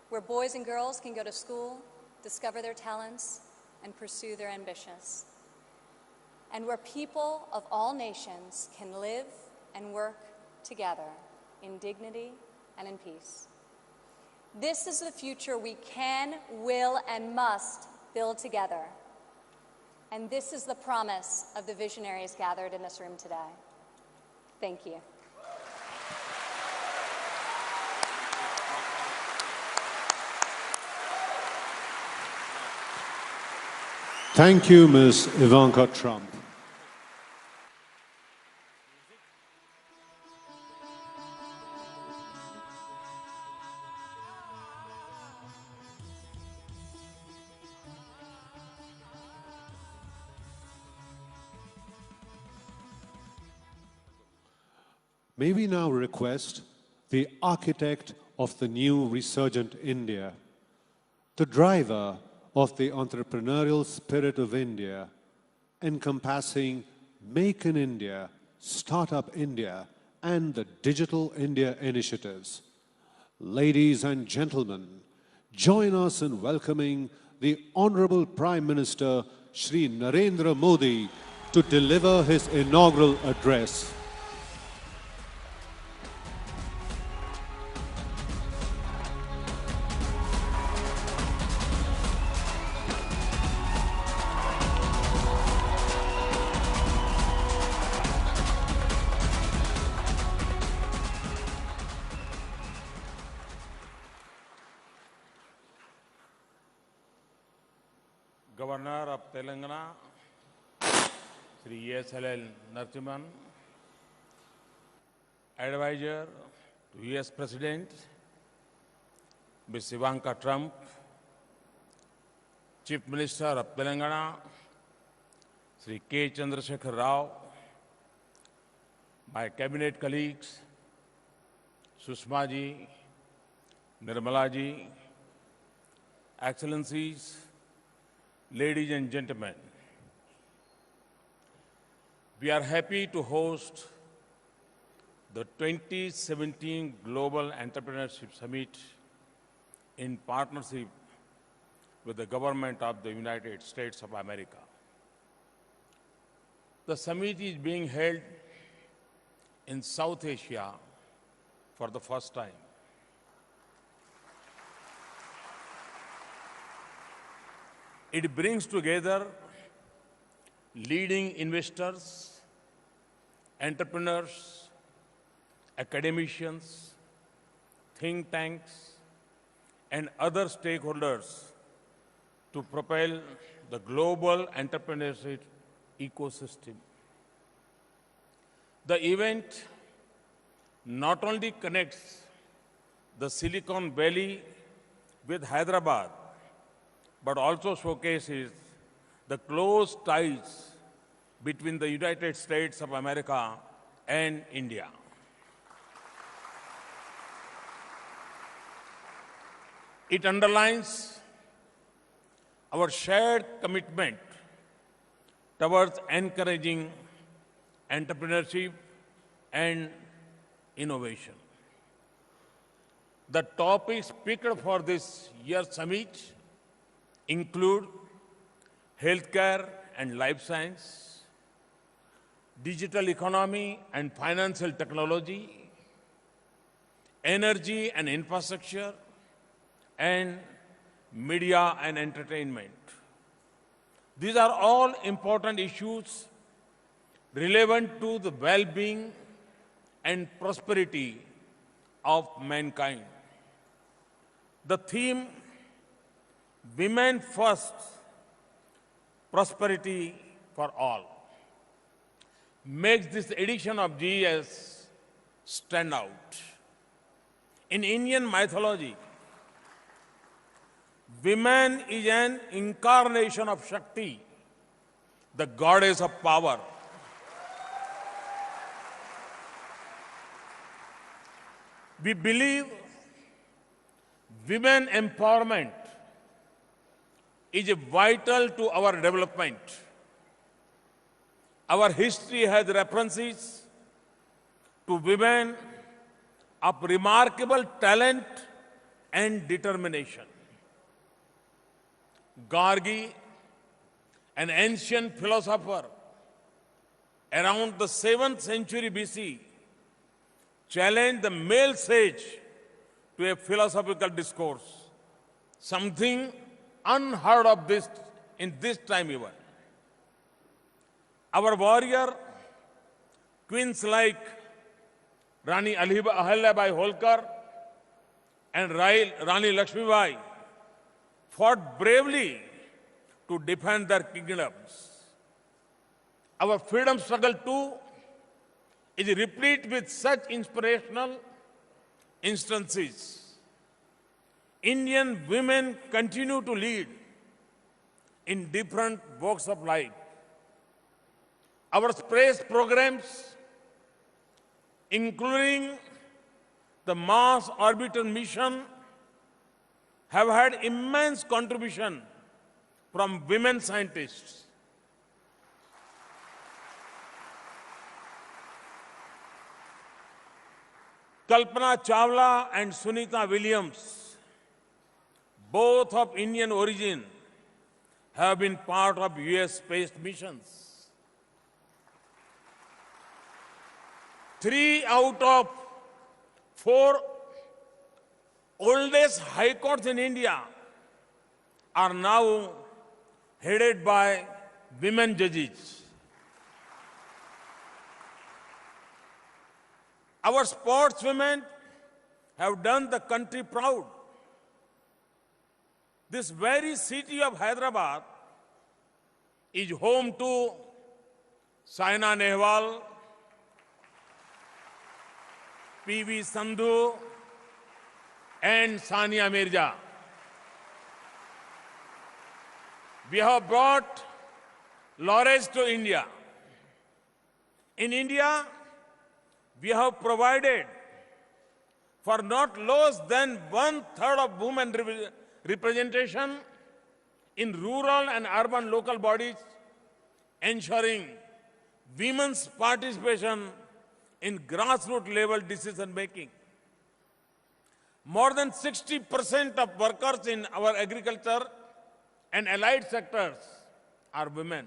where boys and girls can go to school, discover their talents, and pursue their ambitions, and where people of all nations can live and work together in dignity and in peace. This is the future we can, will, and must build together. And this is the promise of the visionaries gathered in this room today. Thank you. Thank you, Ms. Ivanka Trump. May we now request the architect of the new resurgent India, the driver of the entrepreneurial spirit of India, encompassing Make in India, Startup India, and the Digital India initiatives. Ladies and gentlemen, join us in welcoming the Honorable Prime Minister Shri Narendra Modi to deliver his inaugural address. Governor of Telangana, Shri S.L. Narasimhan, Advisor to US President, Ms. Ivanka Trump, Chief Minister of Telangana, Sri K. Chandrasekhar Rao, my cabinet colleagues, Sushma ji, Nirmala ji, Excellencies, ladies and gentlemen, we are happy to host the 2017 Global Entrepreneurship Summit in partnership with the government of the United States of America. The summit is being held in South Asia for the first time. It brings together leading investors, entrepreneurs, academicians, think tanks, and other stakeholders to propel the global entrepreneurship ecosystem. The event not only connects the Silicon Valley with Hyderabad, but also showcases the close ties between the United States of America and India. It underlines our shared commitment towards encouraging entrepreneurship and innovation. The topics picked for this year's summit include healthcare and life science, digital economy and financial technology, energy and infrastructure, and media and entertainment. These are all important issues relevant to the well-being and prosperity of mankind. The theme, Women First, Prosperity for All, makes this edition of GES stand out. In Indian mythology, woman is an incarnation of Shakti, the goddess of power. We believe women empowerment is vital to our development. Our history has references to women of remarkable talent and determination. Gargi, an ancient philosopher around the 7th century BC, challenged the male sage to a philosophical discourse, something unheard of in this time even. Our warrior queens like Rani Ahilyabai Holkar and Rani Lakshmibai fought bravely to defend their kingdoms. Our freedom struggle too is replete with such inspirational instances. Indian women continue to lead in different walks of life. Our space programs, including the Mars Orbital mission, have had immense contribution from women scientists. Kalpana Chawla and Sunita Williams, both of Indian origin, have been part of US space missions. 3 out of 4 oldest high courts in India are now headed by women judges. Our sportswomen have done the country proud. This very city of Hyderabad is home to Saina Nehwal, PV Sandhu and Sania Mirza. We have brought laureates to India. In India, we have provided for not less than 1/3 of women representation in rural and urban local bodies, ensuring women's participation in grassroots level decision making. More than 60% of workers in our agriculture and allied sectors are women.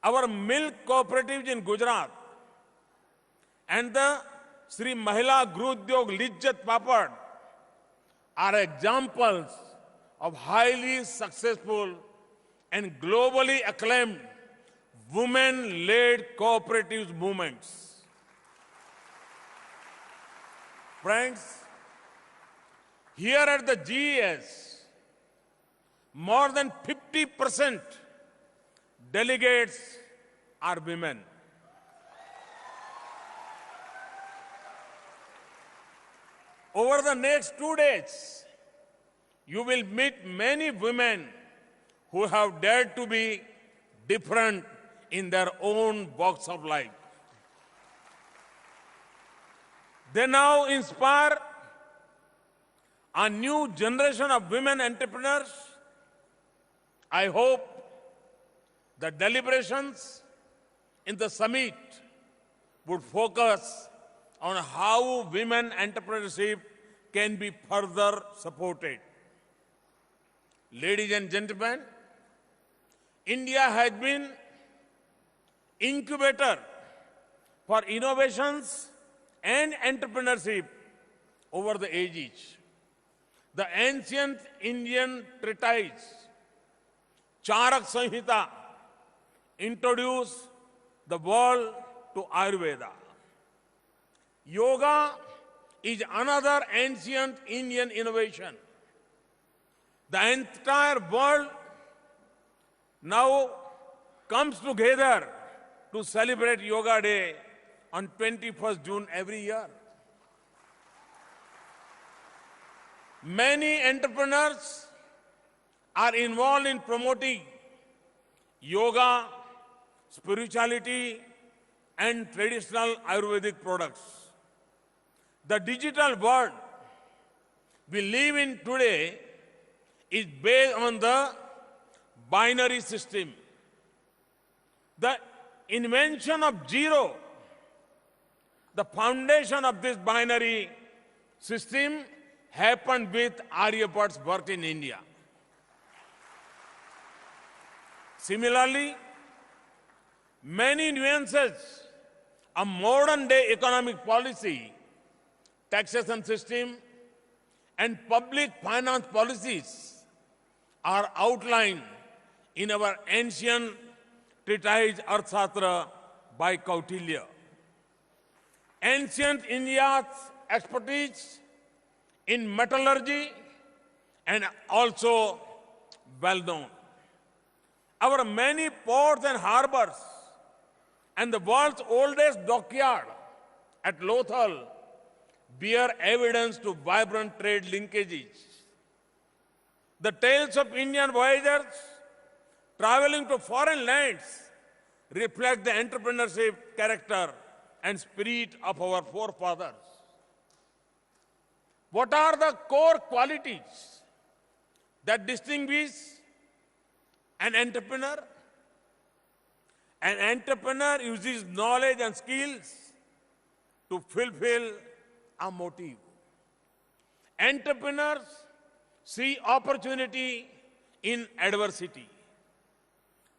Our milk cooperatives in Gujarat and the Sri Mahila Grudyog Lijjat Papad are examples of highly successful and globally acclaimed women-led cooperative movements. Friends, here at the GES, more than 50% delegates are women. Over the next 2 days, you will meet many women who have dared to be different in their own walks of life. They now inspire a new generation of women entrepreneurs. I hope the deliberations in the summit would focus on how women entrepreneurship can be further supported. Ladies and gentlemen, India has been incubator for innovations and entrepreneurship over the ages. The ancient Indian treatise Charak Samhita introduced the world to Ayurveda. Yoga is another ancient Indian innovation. The entire world now comes together to celebrate Yoga Day on 21st June every year. Many entrepreneurs are involved in promoting yoga, spirituality, and traditional Ayurvedic products. The digital world we live in today is based on the binary system. The invention of zero, the foundation of this binary system, happened with Aryabhat's birth in India. Similarly, many nuances of modern day economic policy, taxation system, and public finance policies are outlined in our ancient treatise Arthashastra by Kautilya. Ancient India's expertise in metallurgy and also well known. Our many ports and harbors and the world's oldest dockyard at Lothal bear evidence to vibrant trade linkages. The tales of Indian voyagers traveling to foreign lands reflect the entrepreneurship character and spirit of our forefathers. What are the core qualities that distinguish an entrepreneur? An entrepreneur uses knowledge and skills to fulfill a motive. Entrepreneurs see opportunity in adversity.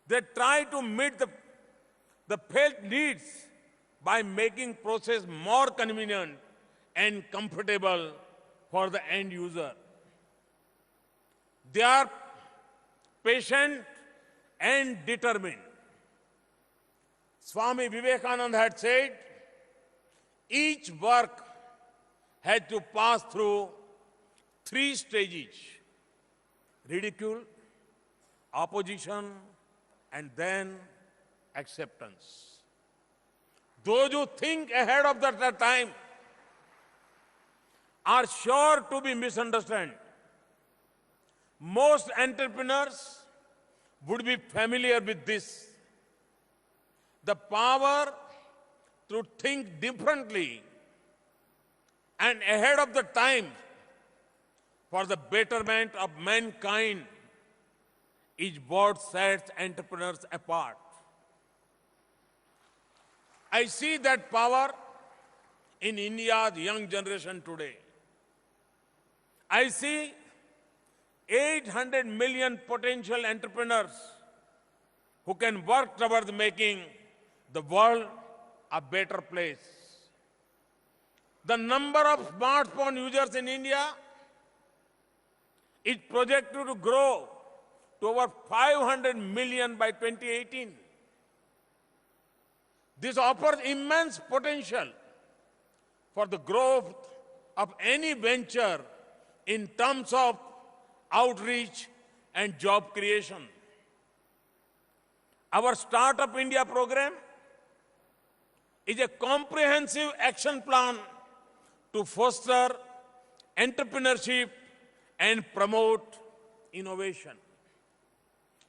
They try to meet the felt needs by making process more convenient and comfortable for the end user. They are patient and determined. Swami Vivekananda had said, each work had to pass through 3 stages: ridicule, opposition, and then acceptance. Those who think ahead of that time are sure to be misunderstood. Most entrepreneurs would be familiar with this. The power to think differently and ahead of the time for the betterment of mankind is what sets entrepreneurs apart. I see that power in India's young generation today. I see 800 million potential entrepreneurs who can work towards making the world a better place. The number of smartphone users in India is projected to grow to over 500 million by 2018. This offers immense potential for the growth of any venture in terms of outreach and job creation. Our Startup India program is a comprehensive action plan to foster entrepreneurship and promote innovation.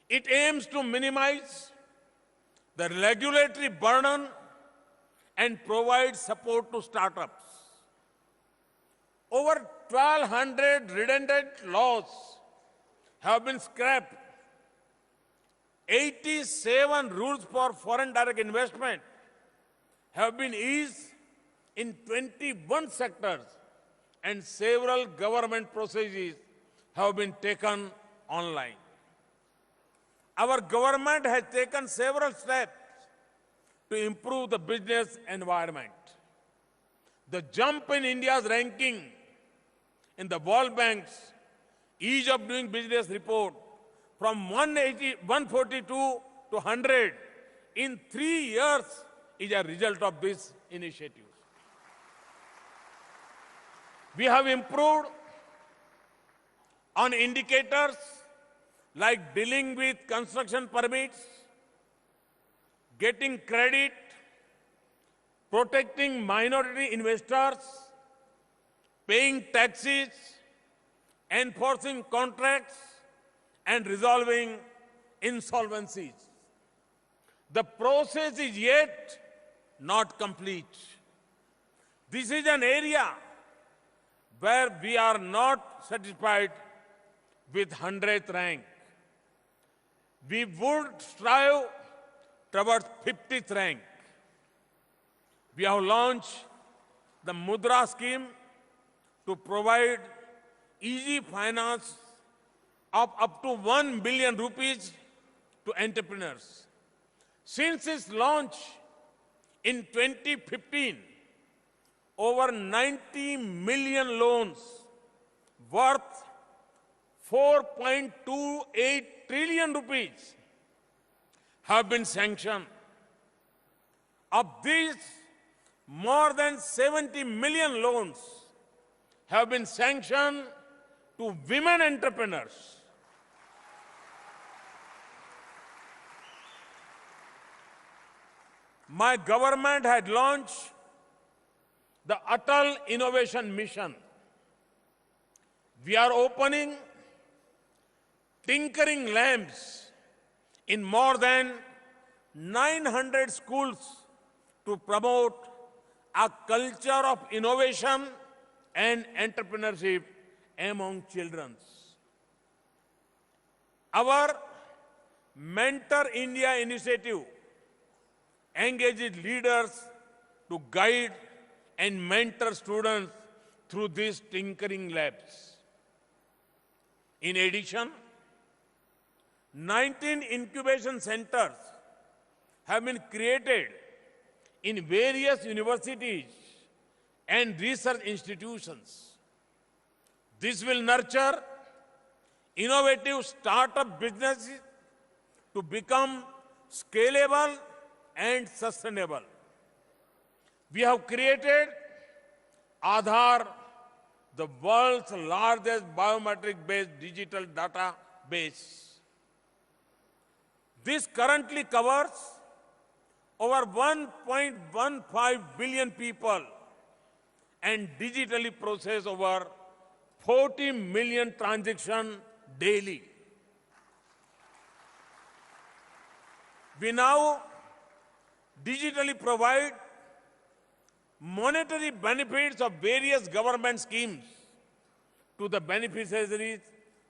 It aims to minimize the regulatory burden and provide support to startups. Over 1,200 redundant laws have been scrapped. 87 rules for foreign direct investment have been eased in 21 sectors, and several government processes have been taken online. Our government has taken several steps to improve the business environment. The jump in India's ranking in the World Bank's Ease of Doing Business report from 142 to 100 in 3 years is a result of this initiative. We have improved on indicators like dealing with construction permits, getting credit, protecting minority investors, paying taxes, enforcing contracts, and resolving insolvencies. The process is yet not complete. This is an area where we are not satisfied with 100th rank. We would strive towards 50th rank. We have launched the Mudra scheme to provide easy finance of up to 1 billion rupees to entrepreneurs. Since its launch in 2015, over 90 million loans worth 4.28 trillion rupees have been sanctioned. Of these, more than 70 million loans have been sanctioned to women entrepreneurs. My government had launched the Atal Innovation Mission. We are opening tinkering labs in more than 900 schools to promote a culture of innovation and entrepreneurship among children. Our Mentor India initiative engages leaders to guide and mentor students through these tinkering labs. In addition, 19 incubation centers have been created in various universities and research institutions. This will nurture innovative startup businesses to become scalable and sustainable. We have created Aadhaar, the world's largest biometric-based digital database. This currently covers over 1.15 billion people and digitally process over 40 million transactions daily. We now digitally provide monetary benefits of various government schemes to the beneficiaries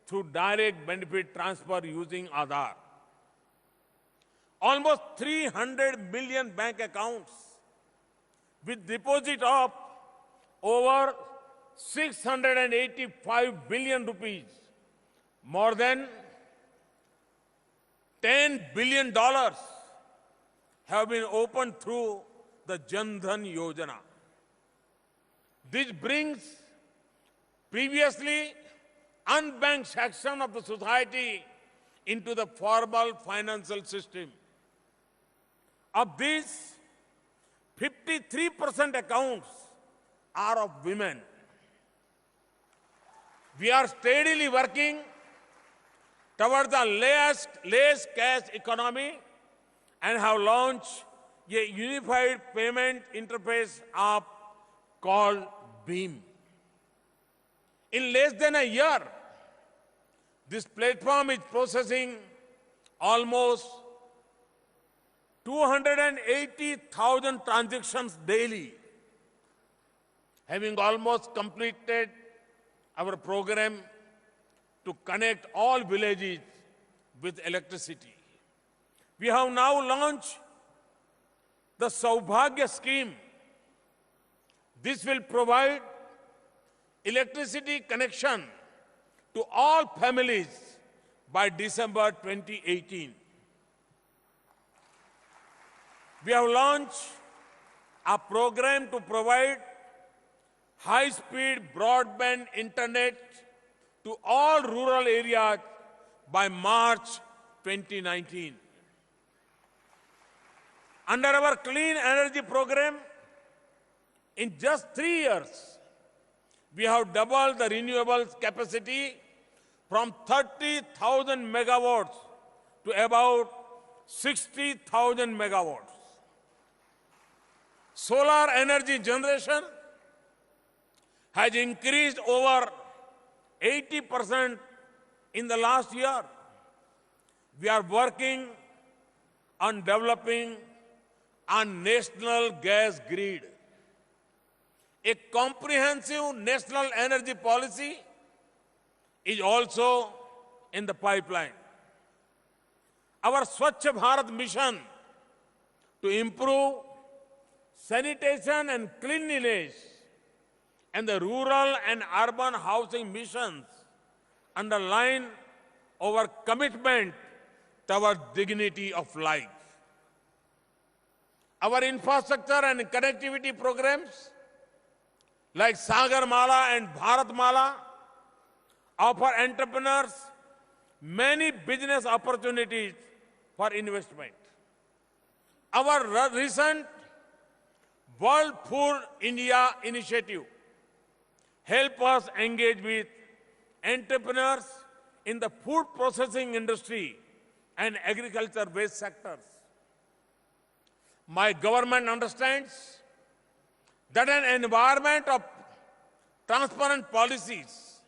through direct benefit transfer using Aadhaar. Almost 300 million bank accounts with deposit of over 685 billion rupees, more than $10 billion have been opened through the Jan Dhan Yojana. This brings previously unbanked section of the society into the formal financial system. Of these, 53% accounts are of women. We are steadily working towards the less cash economy and have launched a unified payment interface app called BEAM. In less than a year, this platform is processing almost 280,000 transactions daily, having almost completed our program to connect all villages with electricity. We have now launched the Saubhagya scheme. This will provide electricity connection to all families by December 2018. We have launched a program to provide high-speed broadband internet to all rural areas by March 2019. Under our clean energy program, in just 3 years, we have doubled the renewables capacity from 30,000 megawatts to about 60,000 megawatts. Solar energy generation has increased over 80% in the last year. We are working on developing a national gas grid. A comprehensive national energy policy is also in the pipeline. Our Swachh Bharat mission to improve sanitation and cleanliness and the rural and urban housing missions underline our commitment towards dignity of life. Our infrastructure and connectivity programs like Sagar Mala and Bharat Mala offer entrepreneurs many business opportunities for investment. Our recent World Food India initiative help us engage with entrepreneurs in the food processing industry and agriculture-based sectors. My government understands that an environment of transparent policies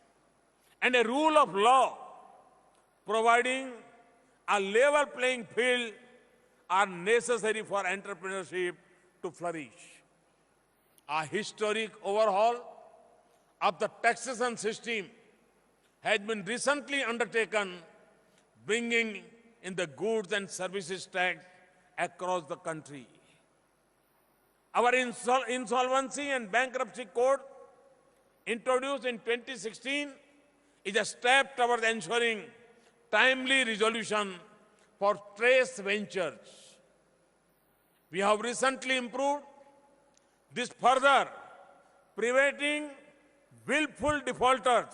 and a rule of law providing a level playing field are necessary for entrepreneurship to flourish. A historic overhaul of the taxation system has been recently undertaken, bringing in the goods and services tax across the country. Our insolvency and bankruptcy code, introduced in 2016, is a step towards ensuring timely resolution for stressed ventures. We have recently improved this further, preventing willful defaulters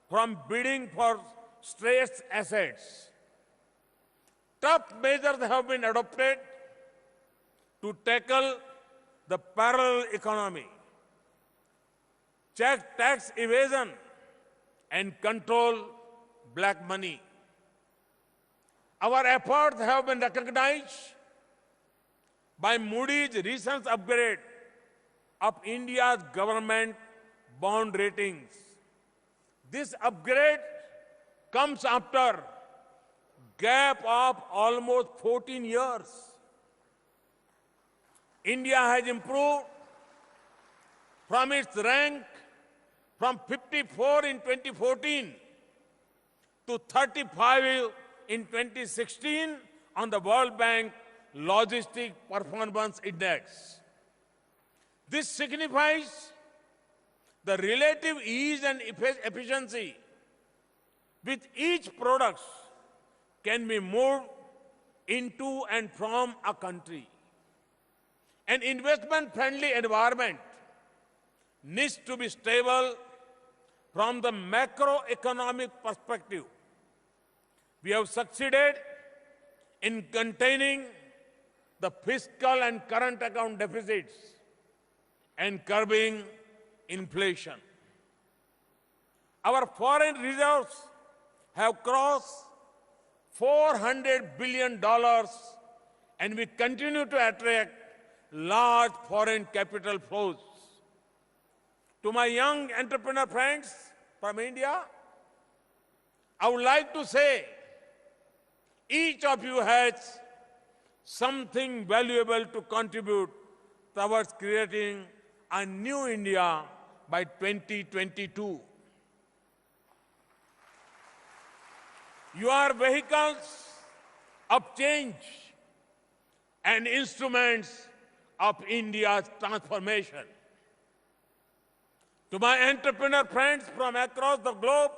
from bidding for stressed assets. Tough measures have been adopted to tackle the parallel economy, check tax evasion, and control black money. Our efforts have been recognized by Moody's recent upgrade of India's government bond ratings. This upgrade comes after gap of almost 14 years. India has improved from its rank from 54 in 2014 to 35 in 2016 on the World Bank Logistic Performance Index. This signifies the relative ease and efficiency with each product can be moved into and from a country. An investment-friendly environment needs to be stable from the macroeconomic perspective. We have succeeded in containing the fiscal and current account deficits and curbing inflation. Our foreign reserves have crossed $400 billion and we continue to attract large foreign capital flows. To my young entrepreneur friends from India, I would like to say each of you has something valuable to contribute towards creating a new India by 2022. You are vehicles of change and instruments of India's transformation. To my entrepreneur friends from across the globe,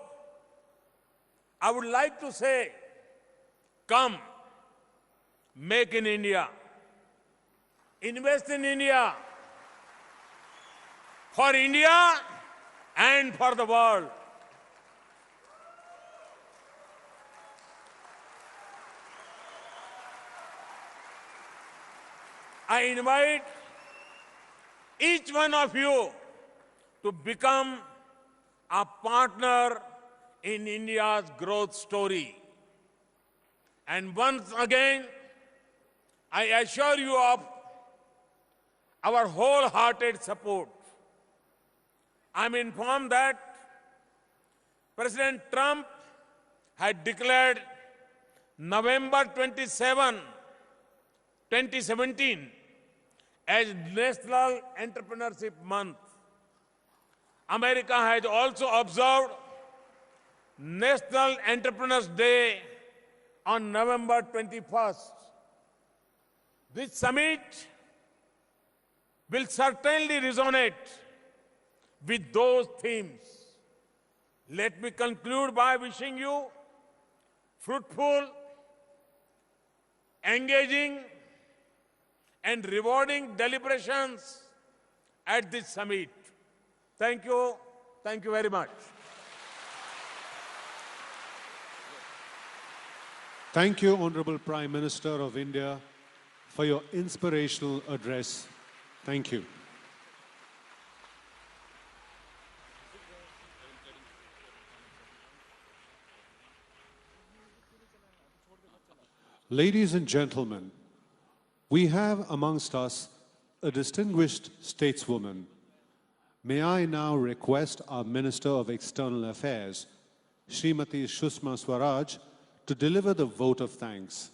I would like to say, come, make in India, invest in India, for India and for the world. I invite each one of you to become a partner in India's growth story. And once again, I assure you of our wholehearted support. I'm informed that President Trump had declared November 27, 2017 as National Entrepreneurship Month. America has also observed National Entrepreneurs Day on November 21st. This summit will certainly resonate with those themes. Let me conclude by wishing you fruitful, engaging, and rewarding deliberations at this summit. Thank you. Thank you very much. Thank you, Honorable Prime Minister of India, for your inspirational address. Thank you. Ladies and gentlemen, we have amongst us a distinguished stateswoman. May I now request our Minister of External Affairs, Srimati Sushma Swaraj, to deliver the vote of thanks.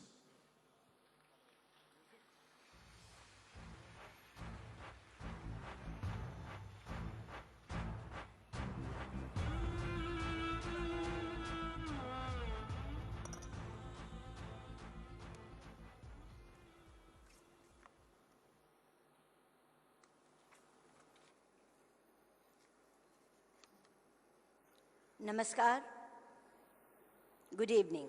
Namaskar. Good evening.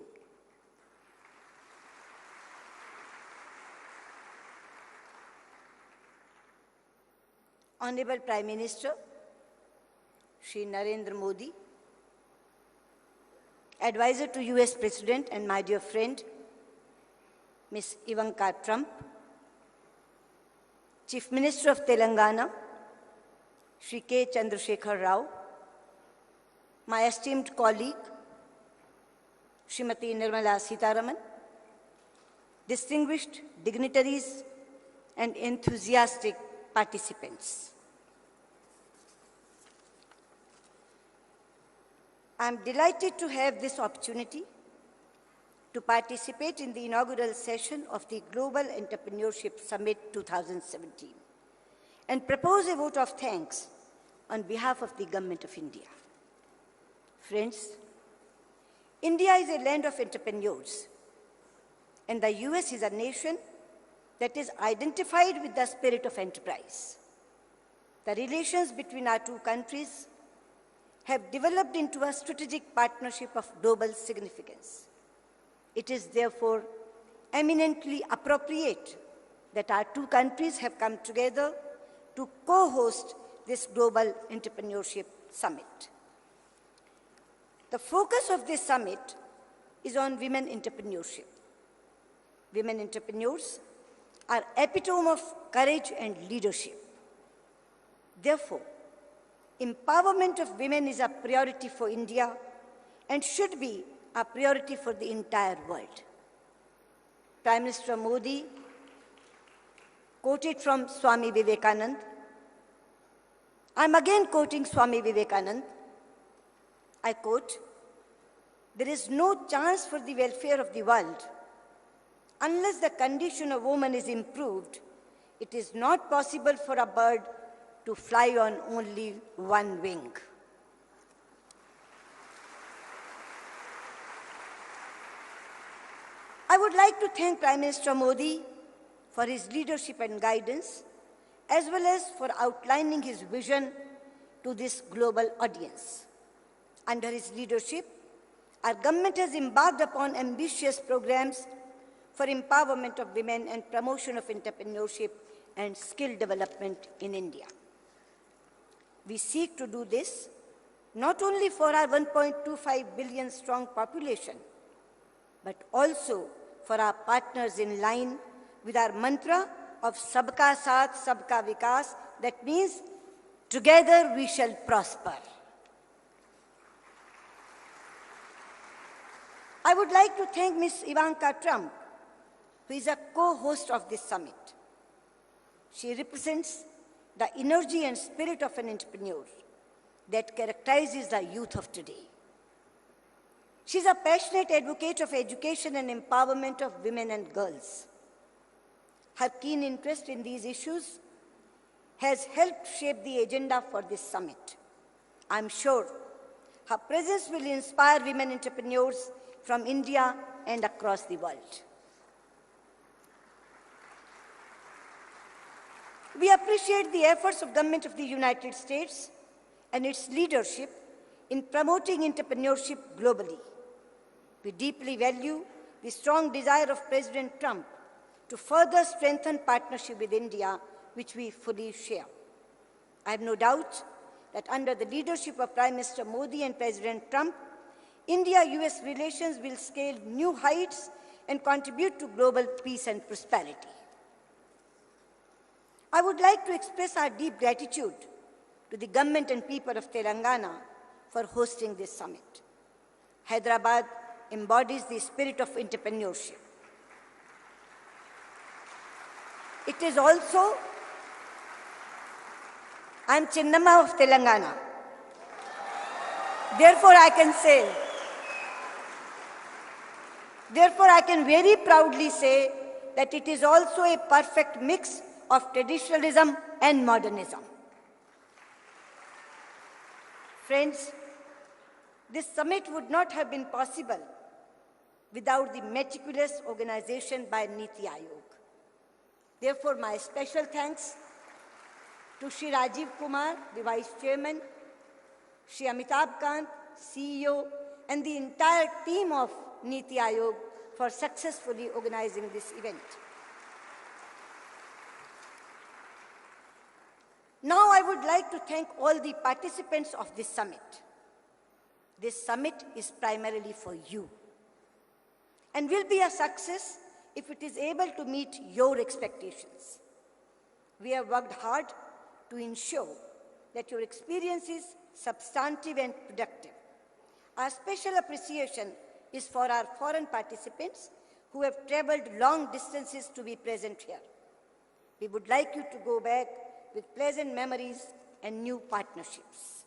Honorable Prime Minister, Shri Narendra Modi, Advisor to US President and my dear friend, Ms. Ivanka Trump, Chief Minister of Telangana, Shri K. Chandrasekhar Rao, my esteemed colleague, Srimati Nirmala Sitharaman, distinguished dignitaries and enthusiastic participants. I'm delighted to have this opportunity to participate in the inaugural session of the Global Entrepreneurship Summit 2017 and propose a vote of thanks on behalf of the Government of India. Friends, India is a land of entrepreneurs, and the US is a nation that is identified with the spirit of enterprise. The relations between our two countries have developed into a strategic partnership of global significance. It is therefore eminently appropriate that our two countries have come together to co-host this Global Entrepreneurship Summit. The focus of this summit is on women entrepreneurship. Women entrepreneurs are epitome of courage and leadership. Therefore, empowerment of women is a priority for India and should be a priority for the entire world. Prime Minister Modi quoted from Swami Vivekananda. I'm again quoting Swami Vivekananda. I quote, "There is no chance for the welfare of the world unless the condition of woman is improved. It is not possible for a bird to fly on only one wing." I would like to thank Prime Minister Modi for his leadership and guidance, as well as for outlining his vision to this global audience. Under his leadership, our government has embarked upon ambitious programs for empowerment of women and promotion of entrepreneurship and skill development in India. We seek to do this not only for our 1.25 billion strong population, but also for our partners in line with our mantra of Sabka Saath, Sabka Vikas. That means together we shall prosper. I would like to thank Ms. Ivanka Trump, who is a co-host of this summit. She represents the energy and spirit of an entrepreneur that characterizes the youth of today. She is a passionate advocate of education and empowerment of women and girls. Her keen interest in these issues has helped shape the agenda for this summit. I'm sure her presence will inspire women entrepreneurs from India and across the world. We appreciate the efforts of the Government of the United States and its leadership in promoting entrepreneurship globally. We deeply value the strong desire of President Trump to further strengthen partnership with India, which we fully share. I have no doubt that under the leadership of Prime Minister Modi and President Trump, India-US relations will scale new heights and contribute to global peace and prosperity. I would like to express our deep gratitude to the government and people of Telangana for hosting this summit. Hyderabad embodies the spirit of entrepreneurship. It is also, I'm Chinnamma of Telangana. Therefore, I can very proudly say that it is also a perfect mix of traditionalism and modernism. Friends, this summit would not have been possible without the meticulous organization by Niti Aayog. Therefore, my special thanks to Shri Rajiv Kumar, the Vice Chairman, Shri Amitabh Kant, CEO, and the entire team of Niti Aayog for successfully organizing this event. Now I would like to thank all the participants of this summit. This summit is primarily for you and will be a success if it is able to meet your expectations. We have worked hard to ensure that your experience is substantive and productive. Our special appreciation is for our foreign participants who have traveled long distances to be present here. We would like you to go back with pleasant memories and new partnerships.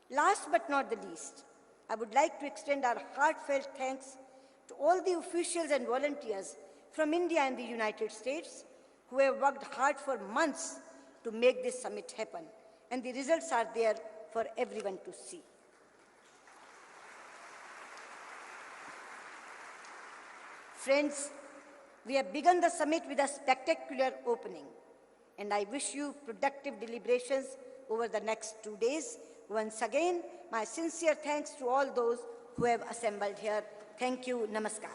Last but not the least, I would like to extend our heartfelt thanks to all the officials and volunteers from India and the United States who have worked hard for months to make this summit happen. And the results are there for everyone to see. Friends, we have begun the summit with a spectacular opening, and I wish you productive deliberations over the next 2 days. Once again, my sincere thanks to all those who have assembled here. Thank you. Namaskar.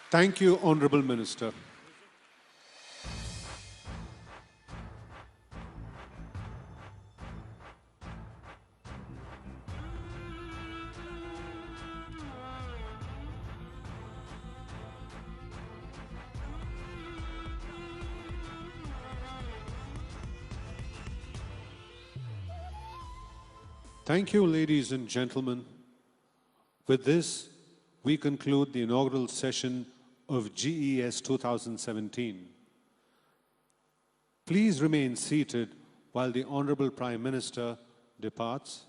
Thank you, Honorable Minister. Thank you, ladies and gentlemen. With this, we conclude the inaugural session of GES 2017. Please remain seated while the Honorable Prime Minister departs.